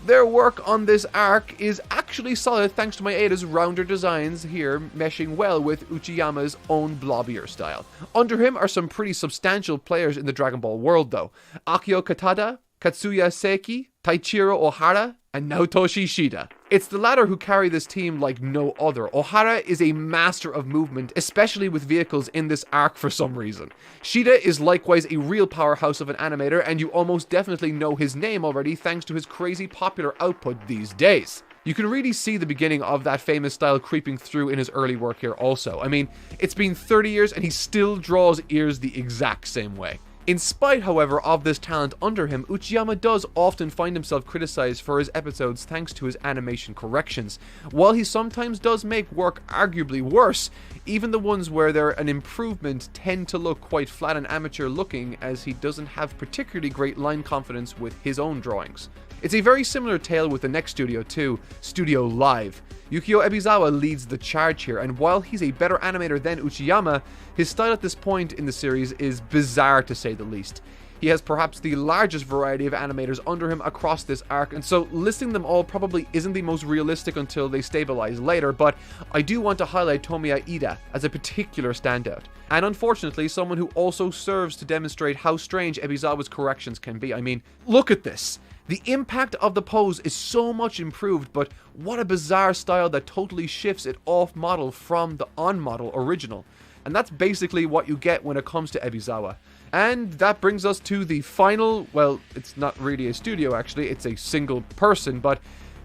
their work on this arc is actually solid thanks to Maeda's rounder designs here meshing well with Uchiyama's own blobbier style. Under him are some pretty substantial players in the Dragon Ball world though. Akio Katada, Katsuya Seiki, Taichiro Ohara, and Naotoshi Shida. It's the latter who carry this team like no other. Ohara is a master of movement, especially with vehicles in this arc for some reason. Shida is likewise a real powerhouse of an animator, and you almost definitely know his name already thanks to his crazy popular output these days. You can really see the beginning of that famous style creeping through in his early work here also. I mean, it's been 30 years and he still draws ears the exact same way. In spite, however, of this talent under him, Uchiyama does often find himself criticized for his episodes thanks to his animation corrections. While he sometimes does make work arguably worse, even the ones where they're an improvement tend to look quite flat and amateur looking, as he doesn't have particularly great line confidence with his own drawings. It's a very similar tale with the next studio too, Studio Live. Yukio Ebizawa leads the charge here, and while he's a better animator than Uchiyama, his style at this point in the series is bizarre to say the least. He has perhaps the largest variety of animators under him across this arc, and so listing them all probably isn't the most realistic until they stabilize later, but I do want to highlight Tomiya Ida as a particular standout. And unfortunately, someone who also serves to demonstrate how strange Ebizawa's corrections can be. I mean, look at this. The impact of the pose is so much improved, but what a bizarre style that totally shifts it off-model from the on-model original. And that's basically what you get when it comes to Ebizawa. And that brings us to the final, well, it's not really a studio actually, it's a single person, but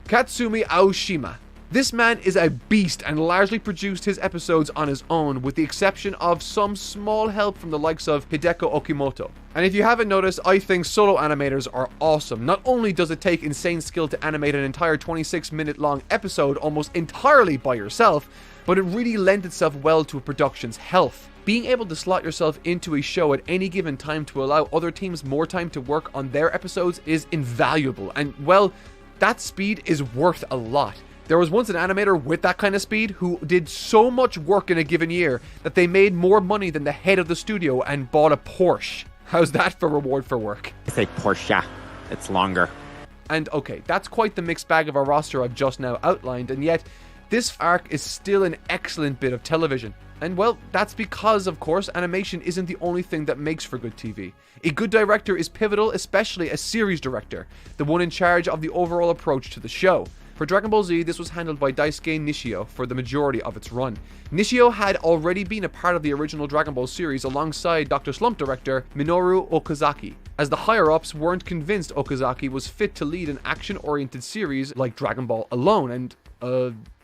Katsumi Aoshima. This man is a beast and largely produced his episodes on his own, with the exception of some small help from the likes of Hideko Okimoto. And if you haven't noticed, I think solo animators are awesome. Not only does it take insane skill to animate an entire 26-minute long episode almost entirely by yourself, but it really lends itself well to a production's health. Being able to slot yourself into a show at any given time to allow other teams more time to work on their episodes is invaluable, and well, that speed is worth a lot. There was once an animator with that kind of speed who did so much work in a given year that they made more money than the head of the studio and bought a Porsche. How's that for reward for work? I say Porsche. It's longer. And okay, that's quite the mixed bag of a roster I've just now outlined, and yet this arc is still an excellent bit of television. And well, that's because, of course, animation isn't the only thing that makes for good TV. A good director is pivotal, especially a series director, the one in charge of the overall approach to the show. For Dragon Ball Z, this was handled by Daisuke Nishio for the majority of its run. Nishio had already been a part of the original Dragon Ball series alongside Dr. Slump director Minoru Okazaki, as the higher-ups weren't convinced Okazaki was fit to lead an action-oriented series like Dragon Ball alone, and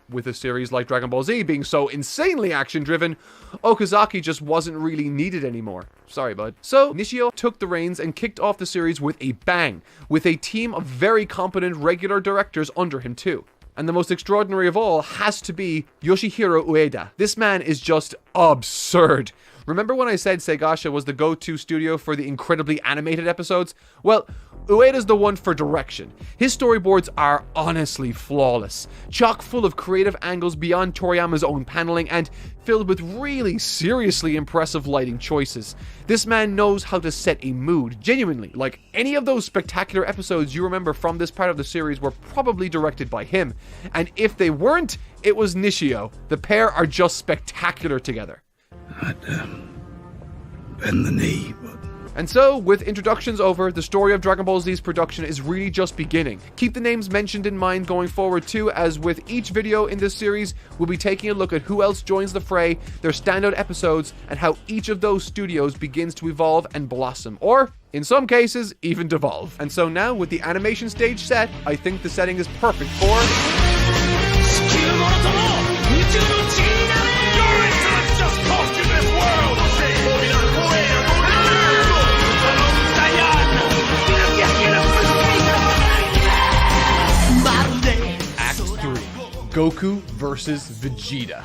with a series like Dragon Ball Z being so insanely action-driven, Okazaki just wasn't really needed anymore. Sorry, bud. So, Nishio took the reins and kicked off the series with a bang, with a team of very competent regular directors under him too. And the most extraordinary of all has to be Yoshihiro Ueda. This man is just absurd. Remember when I said Seigasha was the go-to studio for the incredibly animated episodes? Well, Ueda's the one for direction. His storyboards are honestly flawless, chock full of creative angles beyond Toriyama's own paneling, and filled with really seriously impressive lighting choices. This man knows how to set a mood, genuinely. Like, any of those spectacular episodes you remember from this part of the series were probably directed by him. And if they weren't, it was Nishio. The pair are just spectacular together. I'd bend the knee, but... And so, with introductions over, the story of Dragon Ball Z's production is really just beginning. Keep the names mentioned in mind going forward too, as with each video in this series, we'll be taking a look at who else joins the fray, their standout episodes, and how each of those studios begins to evolve and blossom, or, in some cases, even devolve. And so now, with the animation stage set, I think the setting is perfect for... Goku versus Vegeta.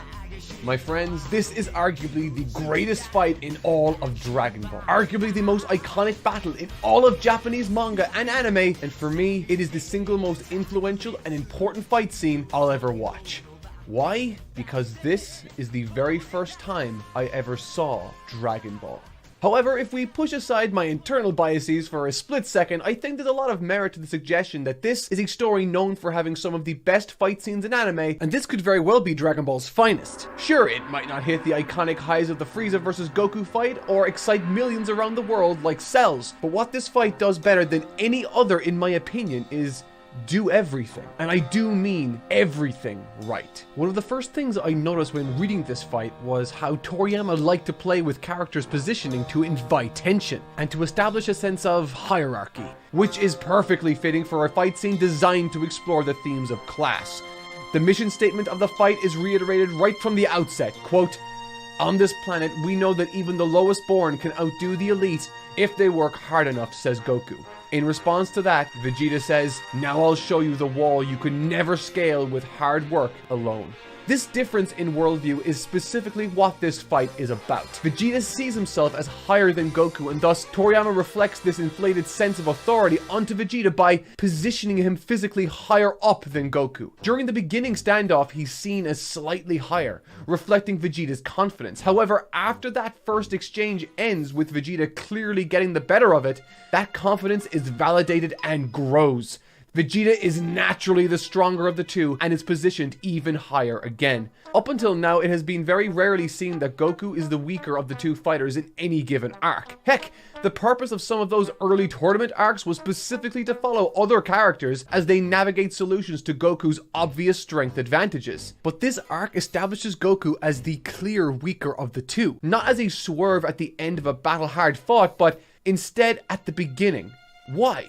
My friends, this is arguably the greatest fight in all of Dragon Ball. Arguably the most iconic battle in all of Japanese manga and anime, and for me, it is the single most influential and important fight scene I'll ever watch. Why? Because this is the very first time I ever saw Dragon Ball. However, if we push aside my internal biases for a split second, I think there's a lot of merit to the suggestion that this is a story known for having some of the best fight scenes in anime, and this could very well be Dragon Ball's finest. Sure, it might not hit the iconic highs of the Frieza vs. Goku fight, or excite millions around the world like Cell's, but what this fight does better than any other, in my opinion, is do everything. And I do mean everything right. One of the first things I noticed when reading this fight was how Toriyama liked to play with characters' positioning to invite tension and to establish a sense of hierarchy, which is perfectly fitting for a fight scene designed to explore the themes of class. The mission statement of the fight is reiterated right from the outset, quote, "On this planet, we know that even the lowest born can outdo the elite if they work hard enough," says Goku. In response to that, Vegeta says, "Now I'll show you the wall you can never scale with hard work alone." This difference in worldview is specifically what this fight is about. Vegeta sees himself as higher than Goku, and thus Toriyama reflects this inflated sense of authority onto Vegeta by positioning him physically higher up than Goku. During the beginning standoff, he's seen as slightly higher, reflecting Vegeta's confidence. However, after that first exchange ends with Vegeta clearly getting the better of it, that confidence is validated and grows. Vegeta is naturally the stronger of the two and is positioned even higher again. Up until now, it has been very rarely seen that Goku is the weaker of the two fighters in any given arc. Heck, the purpose of some of those early tournament arcs was specifically to follow other characters as they navigate solutions to Goku's obvious strength advantages. But this arc establishes Goku as the clear weaker of the two, not as a swerve at the end of a battle hard fought, but instead at the beginning. Why?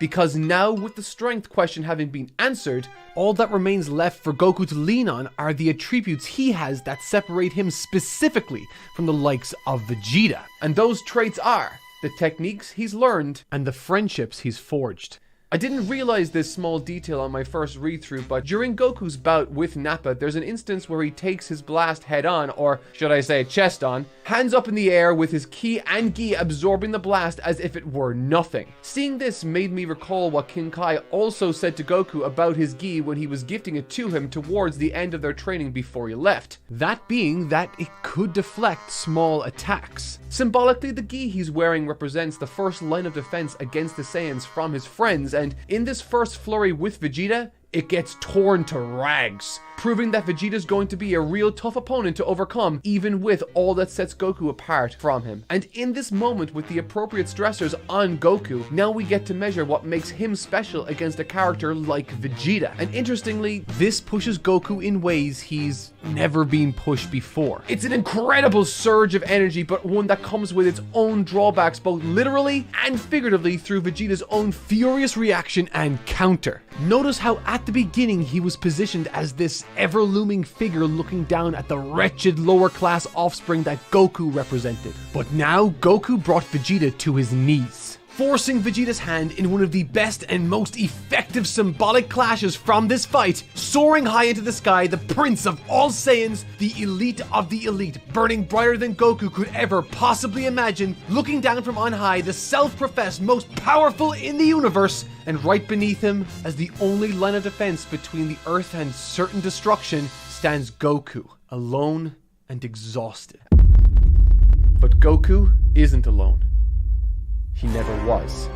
because now with the strength question having been answered, all that remains left for Goku to lean on are the attributes he has that separate him specifically from the likes of Vegeta. And those traits are the techniques he's learned and the friendships he's forged. I didn't realize this small detail on my first read-through, but during Goku's bout with Nappa, there's an instance where he takes his blast head-on, or should I say chest-on, hands up in the air with his ki and gi absorbing the blast as if it were nothing. Seeing this made me recall what King Kai also said to Goku about his gi when he was gifting it to him towards the end of their training before he left. That being that it could deflect small attacks. Symbolically, the gi he's wearing represents the first line of defense against the Saiyans from his friends, and in this first flurry with Vegeta, it gets torn to rags, proving that Vegeta's going to be a real tough opponent to overcome, even with all that sets Goku apart from him. And in this moment, with the appropriate stressors on Goku, now we get to measure what makes him special against a character like Vegeta. And interestingly, this pushes Goku in ways he's never been pushed before. It's an incredible surge of energy, but one that comes with its own drawbacks, both literally and figuratively, through Vegeta's own furious reaction and counter. Notice how at the beginning he was positioned as this ever-looming figure looking down at the wretched lower-class offspring that Goku represented. But now Goku brought Vegeta to his knees, forcing Vegeta's hand in one of the best and most effective symbolic clashes from this fight, soaring high into the sky, the prince of all Saiyans, the elite of the elite, burning brighter than Goku could ever possibly imagine, looking down from on high, the self-professed most powerful in the universe, and right beneath him, as the only line of defense between the Earth and certain destruction, stands Goku, alone and exhausted. But Goku isn't alone. He never was.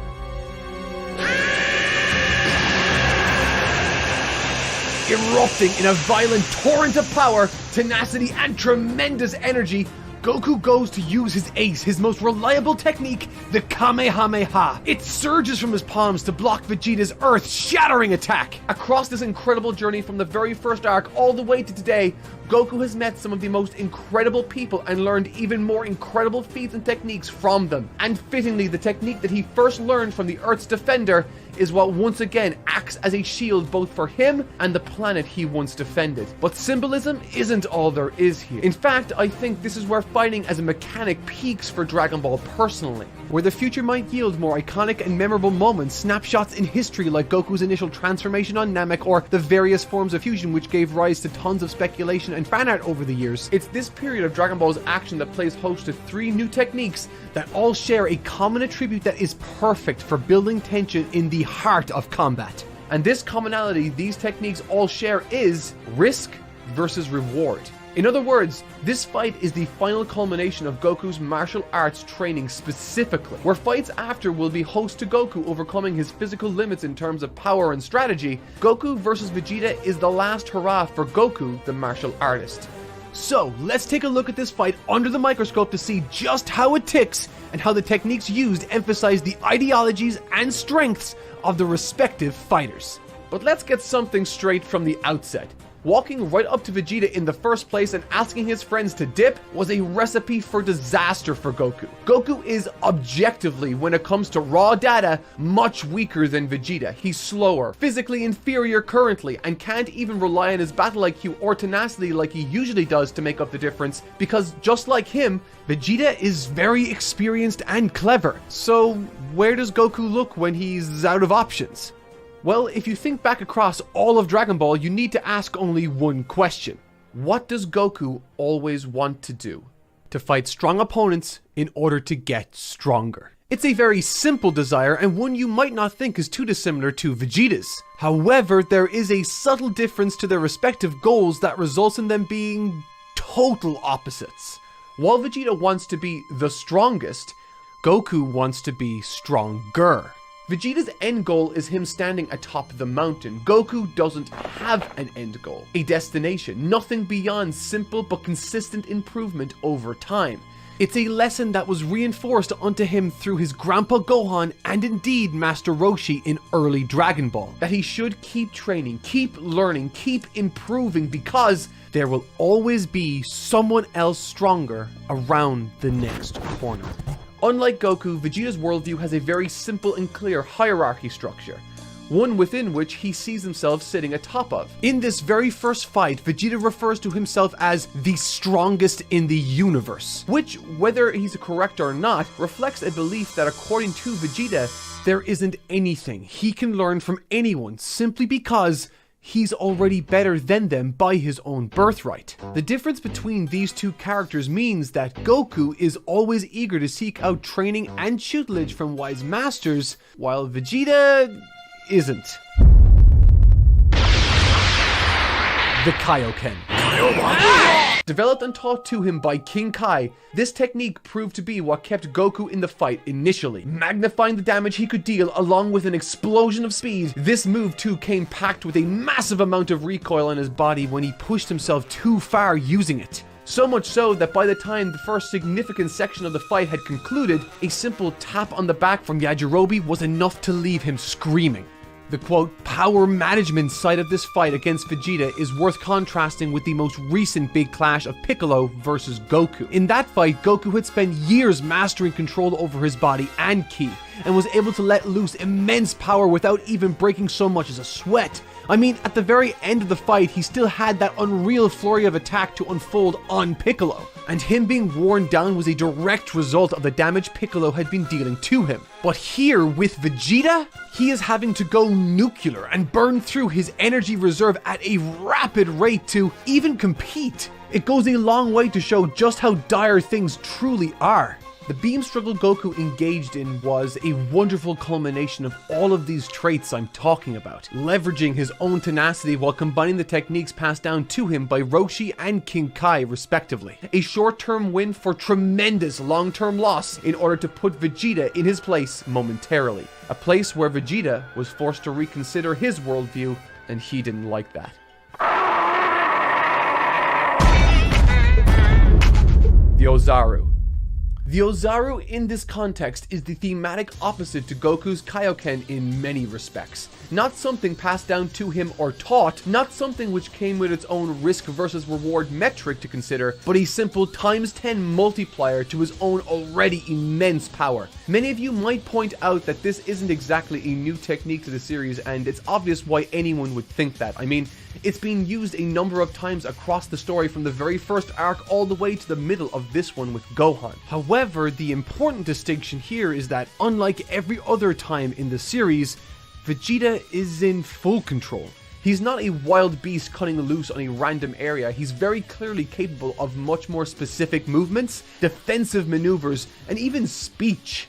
Erupting in a violent torrent of power, tenacity, and tremendous energy, Goku goes to use his ace, his most reliable technique, the Kamehameha. It surges from his palms to block Vegeta's earth-shattering attack. Across this incredible journey from the very first arc all the way to today, Goku has met some of the most incredible people and learned even more incredible feats and techniques from them. And fittingly, the technique that he first learned from the Earth's defender is what once again acts as a shield both for him and the planet he once defended. But symbolism isn't all there is here. In fact, I think this is where fighting as a mechanic peaks for Dragon Ball personally, where the future might yield more iconic and memorable moments, snapshots in history like Goku's initial transformation on Namek or the various forms of fusion which gave rise to tons of speculation and fan art over the years. It's this period of Dragon Ball's action that plays host to 3 new techniques that all share a common attribute that is perfect for building tension in the heart of combat. And this commonality these techniques all share is risk versus reward. In other words, this fight is the final culmination of Goku's martial arts training specifically, where fights after will be host to Goku overcoming his physical limits in terms of power and strategy. Goku versus Vegeta is the last hurrah for Goku, the martial artist. So, let's take a look at this fight under the microscope to see just how it ticks and how the techniques used emphasize the ideologies and strengths of the respective fighters. But let's get something straight from the outset. Walking right up to Vegeta in the first place and asking his friends to dip was a recipe for disaster for Goku. Goku is objectively, when it comes to raw data, much weaker than Vegeta. He's slower, physically inferior currently, and can't even rely on his battle IQ or tenacity like he usually does to make up the difference, because just like him, Vegeta is very experienced and clever. So where does Goku look when he's out of options? Well, if you think back across all of Dragon Ball, you need to ask only one question. What does Goku always want to do? To fight strong opponents in order to get stronger. It's a very simple desire and one you might not think is too dissimilar to Vegeta's. However, there is a subtle difference to their respective goals that results in them being total opposites. While Vegeta wants to be the strongest, Goku wants to be stronger. Vegeta's end goal is him standing atop the mountain. Goku doesn't have an end goal, a destination, nothing beyond simple but consistent improvement over time. It's a lesson that was reinforced unto him through his Grandpa Gohan and indeed Master Roshi in early Dragon Ball, that he should keep training, keep learning, keep improving, because there will always be someone else stronger around the next corner. Unlike Goku, Vegeta's worldview has a very simple and clear hierarchy structure, one within which he sees himself sitting atop of. In this very first fight, Vegeta refers to himself as the strongest in the universe, which, whether he's correct or not, reflects a belief that according to Vegeta, there isn't anything he can learn from anyone simply because he's already better than them by his own birthright. The difference between these two characters means that Goku is always eager to seek out training and tutelage from wise masters, while Vegeta isn't. The Kaioken. Developed and taught to him by King Kai, this technique proved to be what kept Goku in the fight initially, magnifying the damage he could deal along with an explosion of speed. This move too came packed with a massive amount of recoil on his body when he pushed himself too far using it. So much so that by the time the first significant section of the fight had concluded, a simple tap on the back from Yajirobe was enough to leave him screaming. The quote, power management side of this fight against Vegeta is worth contrasting with the most recent big clash of Piccolo versus Goku. In that fight, Goku had spent years mastering control over his body and ki, and was able to let loose immense power without even breaking so much as a sweat. I mean, at the very end of the fight, he still had that unreal flurry of attack to unfold on Piccolo, and him being worn down was a direct result of the damage Piccolo had been dealing to him. But here, with Vegeta, he is having to go nuclear and burn through his energy reserve at a rapid rate to even compete. It goes a long way to show just how dire things truly are. The beam struggle Goku engaged in was a wonderful culmination of all of these traits I'm talking about, leveraging his own tenacity while combining the techniques passed down to him by Roshi and King Kai respectively. A short-term win for tremendous long-term loss in order to put Vegeta in his place momentarily. A place where Vegeta was forced to reconsider his worldview, and he didn't like that. The Ozaru. The Ozaru in this context is the thematic opposite to Goku's Kaioken in many respects. Not something passed down to him or taught, not something which came with its own risk versus reward metric to consider, but a simple ×10 multiplier to his own already immense power. Many of you might point out that this isn't exactly a new technique to the series, and it's obvious why anyone would think that. I mean, it's been used a number of times across the story from the very first arc all the way to the middle of this one with Gohan. However, the important distinction here is that unlike every other time in the series, Vegeta is in full control. He's not a wild beast cutting loose on a random area. He's very clearly capable of much more specific movements, defensive maneuvers, and even speech.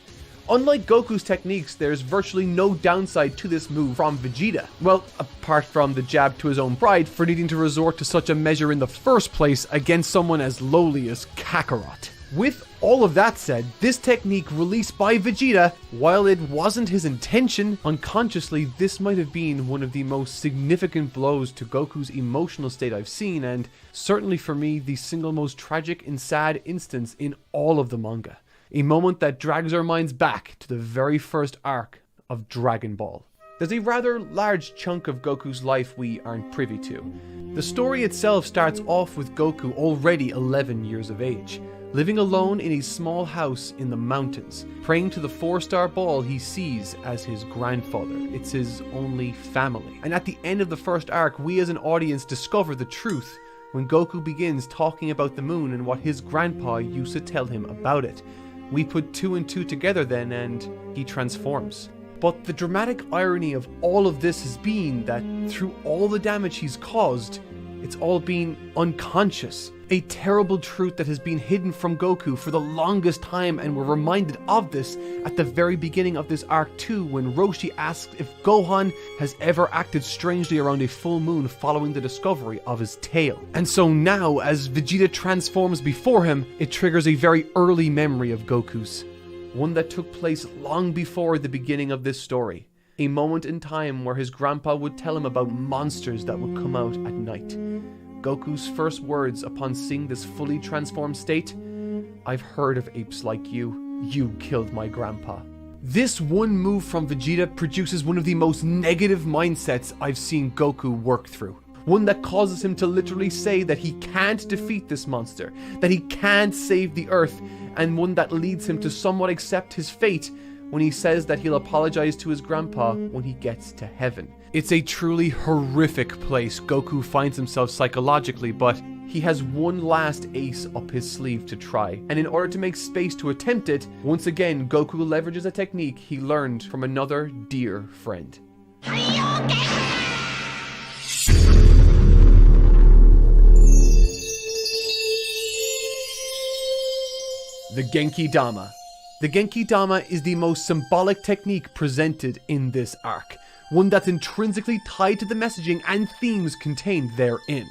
Unlike Goku's techniques, there's virtually no downside to this move from Vegeta. Well, apart from the jab to his own pride for needing to resort to such a measure in the first place against someone as lowly as Kakarot. With all of that said, this technique released by Vegeta, while it wasn't his intention, unconsciously this might have been one of the most significant blows to Goku's emotional state I've seen, and certainly for me, the single most tragic and sad instance in all of the manga. A moment that drags our minds back to the very first arc of Dragon Ball. There's a rather large chunk of Goku's life we aren't privy to. The story itself starts off with Goku already 11 years of age, living alone in a small house in the mountains, praying to the 4-star ball he sees as his grandfather. It's his only family. And at the end of the first arc, we as an audience discover the truth when Goku begins talking about the moon and what his grandpa used to tell him about it. We put 2 and 2 together then, and he transforms. But the dramatic irony of all of this has been that through all the damage he's caused, it's all been unconscious. A terrible truth that has been hidden from Goku for the longest time, and we're reminded of this at the very beginning of this arc too, when Roshi asks if Gohan has ever acted strangely around a full moon following the discovery of his tail. And so now, as Vegeta transforms before him, it triggers a very early memory of Goku's. One that took place long before the beginning of this story. A moment in time where his grandpa would tell him about monsters that would come out at night. Goku's first words upon seeing this fully transformed state: "I've heard of apes like you. You killed my grandpa." This one move from Vegeta produces one of the most negative mindsets I've seen Goku work through. one that causes him to literally say that he can't defeat this monster, that he can't save the Earth, and one that leads him to somewhat accept his fate when he says that he'll apologize to his grandpa when he gets to heaven. It's a truly horrific place Goku finds himself psychologically, but he has one last ace up his sleeve to try, and in order to make space to attempt it, once again Goku leverages a technique he learned from another dear friend. The Genki Dama. The Genki Dama is the most symbolic technique presented in this arc, one that's intrinsically tied to the messaging and themes contained therein.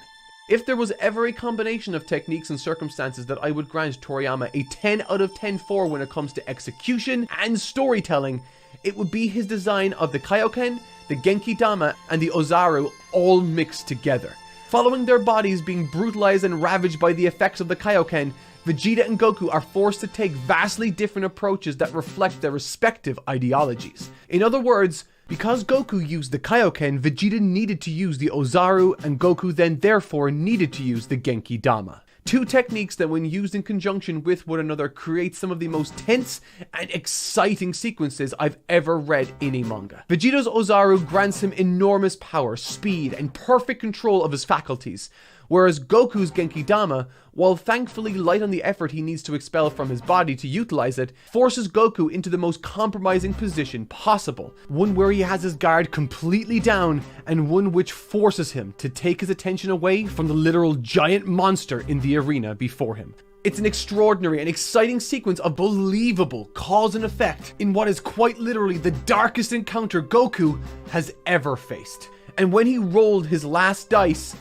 If there was ever a combination of techniques and circumstances that I would grant Toriyama a 10 out of 10 for when it comes to execution and storytelling, it would be his design of the Kaioken, the Genki Dama, and the Ozaru all mixed together. Following their bodies being brutalized and ravaged by the effects of the Kaioken, Vegeta and Goku are forced to take vastly different approaches that reflect their respective ideologies. In other words, because Goku used the Kaioken, Vegeta needed to use the Ozaru, and Goku then therefore needed to use the Genki Dama. Two techniques that when used in conjunction with one another create some of the most tense and exciting sequences I've ever read in a manga. Vegeta's Ozaru grants him enormous power, speed, and perfect control of his faculties, whereas Goku's Genki Dama, while thankfully light on the effort he needs to expel from his body to utilize it, forces Goku into the most compromising position possible, one where he has his guard completely down, and one which forces him to take his attention away from the literal giant monster in the arena before him. It's an extraordinary and exciting sequence of believable cause and effect in what is quite literally the darkest encounter Goku has ever faced. And when he rolled his last dice,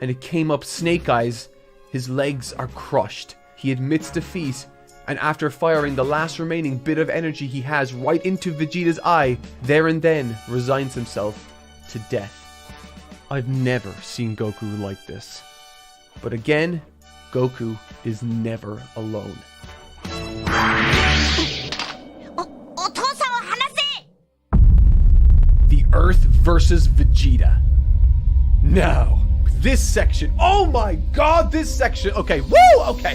and it came up Snake Eyes, his legs are crushed. He admits defeat, and after firing the last remaining bit of energy he has right into Vegeta's eye, there and then resigns himself to death. I've never seen Goku like this. But again, Goku is never alone. The Earth versus Vegeta. Now, this section, oh my god, this section, okay, woo, okay.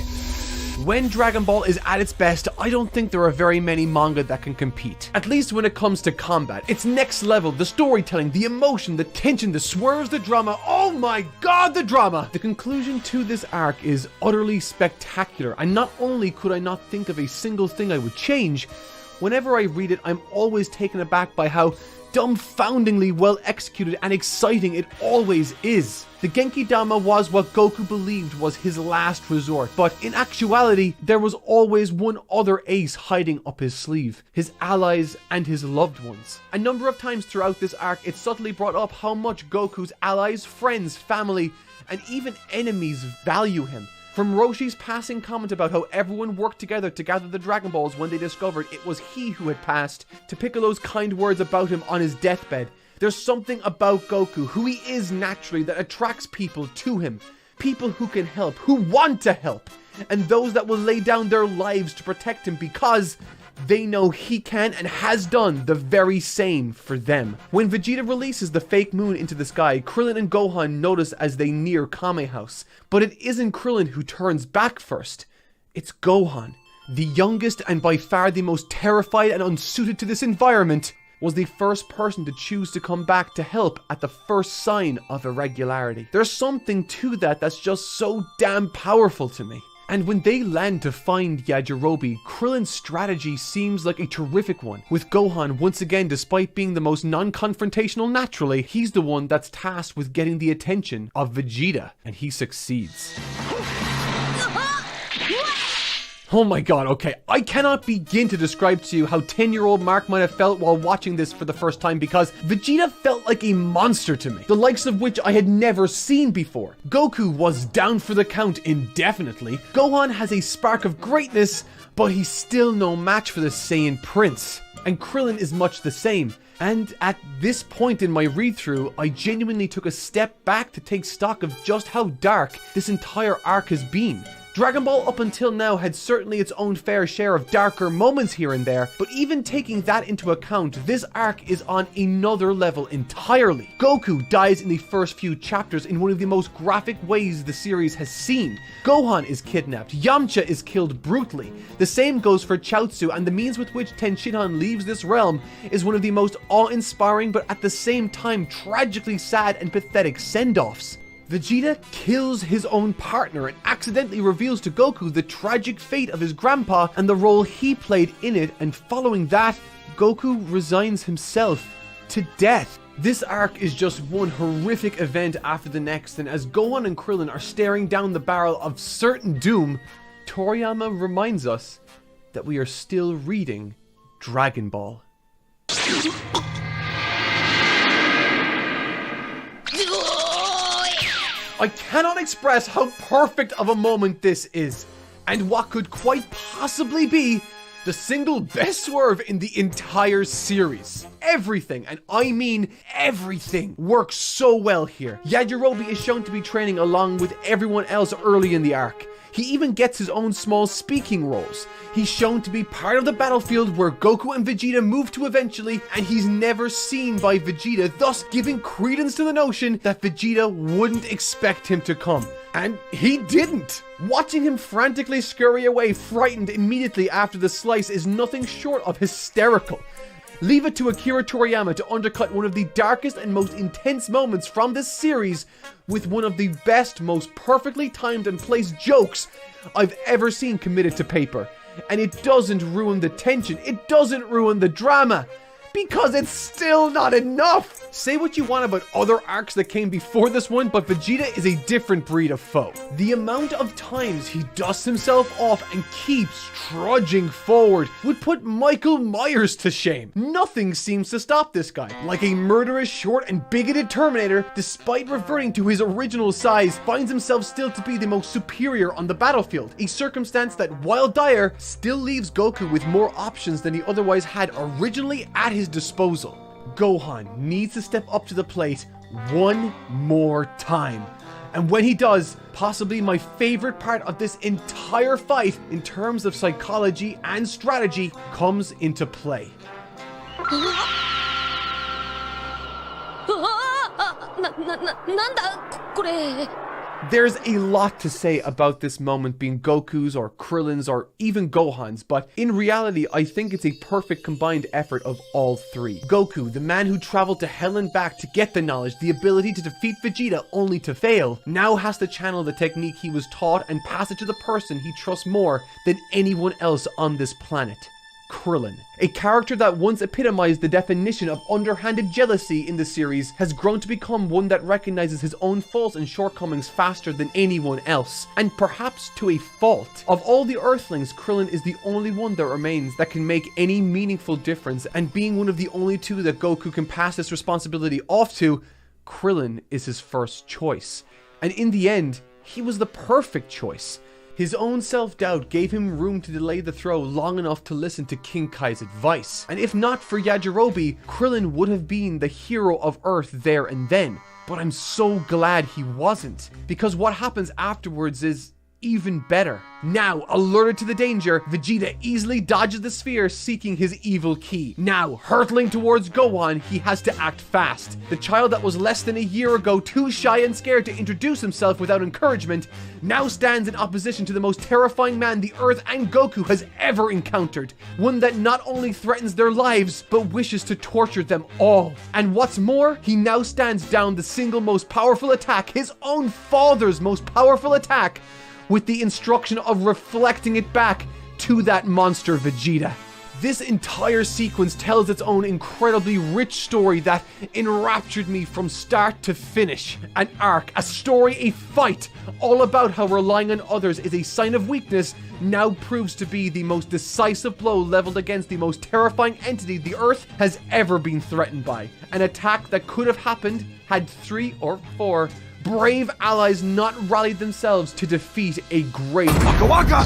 When Dragon Ball is at its best, I don't think there are very many manga that can compete. At least when it comes to combat. It's next level, the storytelling, the emotion, the tension, the swerves, the drama, oh my god, the drama! The conclusion to this arc is utterly spectacular, and not only could I not think of a single thing I would change, whenever I read it, I'm always taken aback by how dumbfoundingly well executed and exciting it always is. The Genki Dama was what Goku believed was his last resort, but in actuality, there was always one other ace hiding up his sleeve, his allies and his loved ones. A number of times throughout this arc, it subtly brought up how much Goku's allies, friends, family, and even enemies value him. From Roshi's passing comment about how everyone worked together to gather the Dragon Balls when they discovered it was he who had passed, to Piccolo's kind words about him on his deathbed, there's something about Goku, who he is naturally, that attracts people to him. People who can help, who want to help, and those that will lay down their lives to protect him because they know he can and has done the very same for them. When Vegeta releases the fake moon into the sky, Krillin and Gohan notice as they near Kame House. But it isn't Krillin who turns back first. It's Gohan. The youngest and by far the most terrified and unsuited to this environment, was the first person to choose to come back to help at the first sign of irregularity. There's something to that that's just so damn powerful to me. And when they land to find Yajirobe, Krillin's strategy seems like a terrific one. With Gohan, once again, despite being the most non-confrontational naturally, he's the one that's tasked with getting the attention of Vegeta, and he succeeds. Oh my god, okay, I cannot begin to describe to you how 10-year-old Mark might have felt while watching this for the first time, because Vegeta felt like a monster to me, the likes of which I had never seen before. Goku was down for the count indefinitely. Gohan has a spark of greatness, but he's still no match for the Saiyan Prince. And Krillin is much the same. And at this point in my read-through, I genuinely took a step back to take stock of just how dark this entire arc has been. Dragon Ball up until now had certainly its own fair share of darker moments here and there, but even taking that into account, this arc is on another level entirely. Goku dies in the first few chapters in one of the most graphic ways the series has seen. Gohan is kidnapped, Yamcha is killed brutally. The same goes for Chaozu, and the means with which Tenshinhan leaves this realm is one of the most awe-inspiring but at the same time tragically sad and pathetic send-offs. Vegeta kills his own partner and accidentally reveals to Goku the tragic fate of his grandpa and the role he played in it, and following that, Goku resigns himself to death. This arc is just one horrific event after the next, and as Gohan and Krillin are staring down the barrel of certain doom, Toriyama reminds us that we are still reading Dragon Ball. I cannot express how perfect of a moment this is, and what could quite possibly be the single best swerve in the entire series. Everything, and I mean everything, works so well here. Yajirobe is shown to be training along with everyone else early in the arc. He even gets his own small speaking roles. He's shown to be part of the battlefield where Goku and Vegeta move to eventually, and he's never seen by Vegeta, thus giving credence to the notion that Vegeta wouldn't expect him to come. And he didn't. Watching him frantically scurry away, frightened immediately after the slice, is nothing short of hysterical. Leave it to Akira Toriyama to undercut one of the darkest and most intense moments from this series with one of the best, most perfectly timed and placed jokes I've ever seen committed to paper. And it doesn't ruin the tension, it doesn't ruin the drama, because it's still not enough. Say what you want about other arcs that came before this one, but Vegeta is a different breed of foe. The amount of times he dusts himself off and keeps trudging forward would put Michael Myers to shame. Nothing seems to stop this guy. Like a murderous, short, and bigoted Terminator, despite reverting to his original size, finds himself still to be the most superior on the battlefield. A circumstance that, while dire, still leaves Goku with more options than he otherwise had originally at his disposal. Gohan needs to step up to the plate one more time. And when he does, possibly my favorite part of this entire fight in terms of psychology and strategy comes into play. There's a lot to say about this moment being Goku's or Krillin's or even Gohan's, but in reality, I think it's a perfect combined effort of all three. Goku, the man who traveled to hell and back to get the knowledge, the ability to defeat Vegeta only to fail, now has to channel the technique he was taught and pass it to the person he trusts more than anyone else on this planet. Krillin, a character that once epitomized the definition of underhanded jealousy in the series, has grown to become one that recognizes his own faults and shortcomings faster than anyone else, and perhaps to a fault. Of all the Earthlings, Krillin is the only one that remains that can make any meaningful difference, and being one of the only two that Goku can pass this responsibility off to, Krillin is his first choice. And in the end, he was the perfect choice. His own self-doubt gave him room to delay the throw long enough to listen to King Kai's advice. And if not for Yajirobe, Krillin would have been the hero of Earth there and then. But I'm so glad he wasn't, because what happens afterwards is even better. Now, alerted to the danger, Vegeta easily dodges the sphere, seeking his evil key. Now, hurtling towards Gohan, he has to act fast. The child that was less than a year ago too shy and scared to introduce himself without encouragement, now stands in opposition to the most terrifying man the Earth and Goku has ever encountered. One that not only threatens their lives, but wishes to torture them all. And what's more, he now stands down the single most powerful attack, his own father's most powerful attack, with the instruction of reflecting it back to that monster Vegeta. This entire sequence tells its own incredibly rich story that enraptured me from start to finish. An arc, a story, a fight, all about how relying on others is a sign of weakness, now proves to be the most decisive blow leveled against the most terrifying entity the Earth has ever been threatened by. An attack that could have happened had 3 or 4 brave allies not rallied themselves to defeat a great Waka Waka!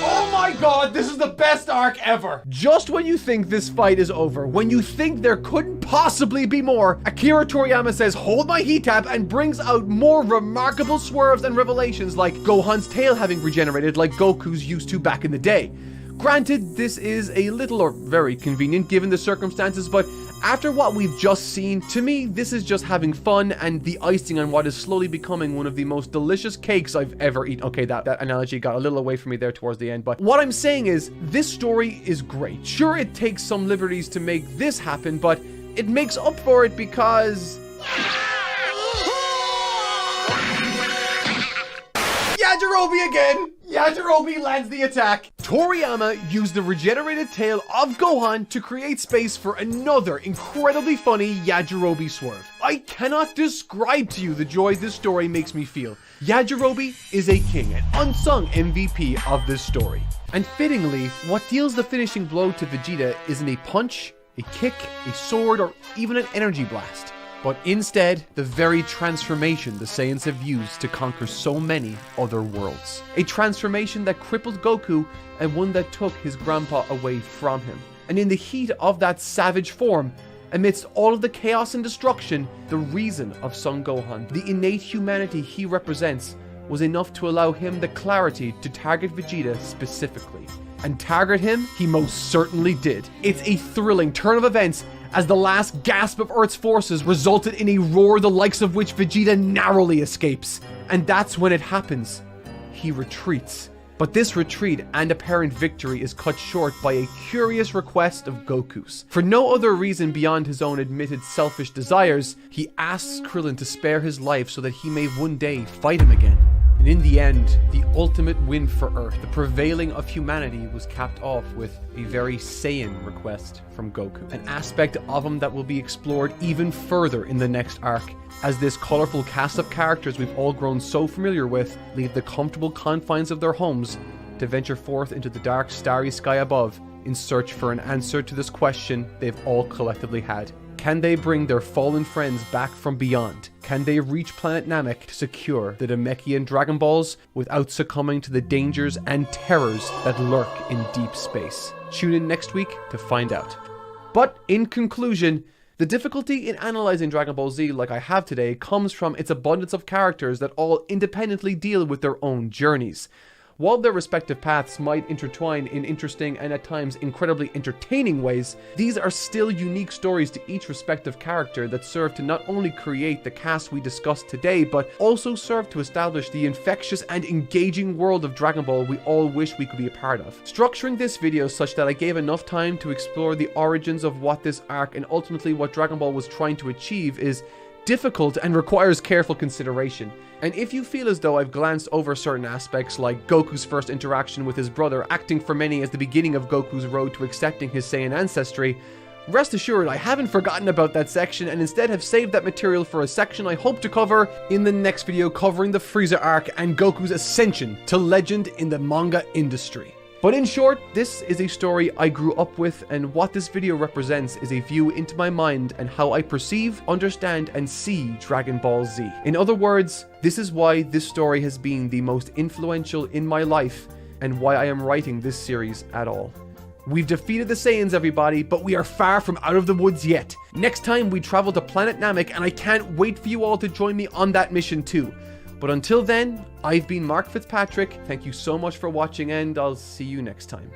Oh my my god, this is the best arc ever! Just when you think this fight is over, when you think there couldn't possibly be more, Akira Toriyama says, hold my heat tab, and brings out more remarkable swerves and revelations like Gohan's tail having regenerated like Goku's used to back in the day. Granted, this is a little or very convenient given the circumstances, but after what we've just seen, to me, this is just having fun and the icing on what is slowly becoming one of the most delicious cakes I've ever eaten. Okay, that analogy got a little away from me there towards the end, but what I'm saying is, this story is great. Sure, it takes some liberties to make this happen, but it makes up for it because... Yajirobe again! Yajirobe lands the attack. Toriyama used the regenerated tail of Gohan to create space for another incredibly funny Yajirobe swerve. I cannot describe to you the joy this story makes me feel. Yajirobe is a king, an unsung MVP of this story. And fittingly, what deals the finishing blow to Vegeta isn't a punch, a kick, a sword, or even an energy blast, but instead the very transformation the Saiyans have used to conquer so many other worlds. A transformation that crippled Goku and one that took his grandpa away from him. And in the heat of that savage form, amidst all of the chaos and destruction, the reason of Son Gohan, the innate humanity he represents, was enough to allow him the clarity to target Vegeta specifically. And target him, he most certainly did. It's a thrilling turn of events as the last gasp of Earth's forces resulted in a roar the likes of which Vegeta narrowly escapes. And that's when it happens. He retreats. But this retreat and apparent victory is cut short by a curious request of Goku's. For no other reason beyond his own admitted selfish desires, he asks Krillin to spare his life so that he may one day fight him again. And in the end, the ultimate win for Earth, the prevailing of humanity, was capped off with a very Saiyan request from Goku. An aspect of him that will be explored even further in the next arc, as this colorful cast of characters we've all grown so familiar with leave the comfortable confines of their homes to venture forth into the dark, starry sky above in search for an answer to this question they've all collectively had. Can they bring their fallen friends back from beyond? Can they reach planet Namek to secure the Namekian Dragon Balls without succumbing to the dangers and terrors that lurk in deep space? Tune in next week to find out. But in conclusion, the difficulty in analyzing Dragon Ball Z like I have today comes from its abundance of characters that all independently deal with their own journeys. While their respective paths might intertwine in interesting and at times incredibly entertaining ways, these are still unique stories to each respective character that serve to not only create the cast we discussed today, but also serve to establish the infectious and engaging world of Dragon Ball we all wish we could be a part of. Structuring this video such that I gave enough time to explore the origins of what this arc and ultimately what Dragon Ball was trying to achieve is difficult and requires careful consideration. And if you feel as though I've glanced over certain aspects like Goku's first interaction with his brother acting for many as the beginning of Goku's road to accepting his Saiyan ancestry, rest assured I haven't forgotten about that section and instead have saved that material for a section I hope to cover in the next video covering the Frieza arc and Goku's ascension to legend in the manga industry. But in short, this is a story I grew up with, and what this video represents is a view into my mind and how I perceive, understand, and see Dragon Ball Z. In other words, this is why this story has been the most influential in my life, and why I am writing this series at all. We've defeated the Saiyans, everybody, but we are far from out of the woods yet. Next time we travel to planet Namek, and I can't wait for you all to join me on that mission too. But until then, I've been Mark Fitzpatrick. Thank you so much for watching, and I'll see you next time.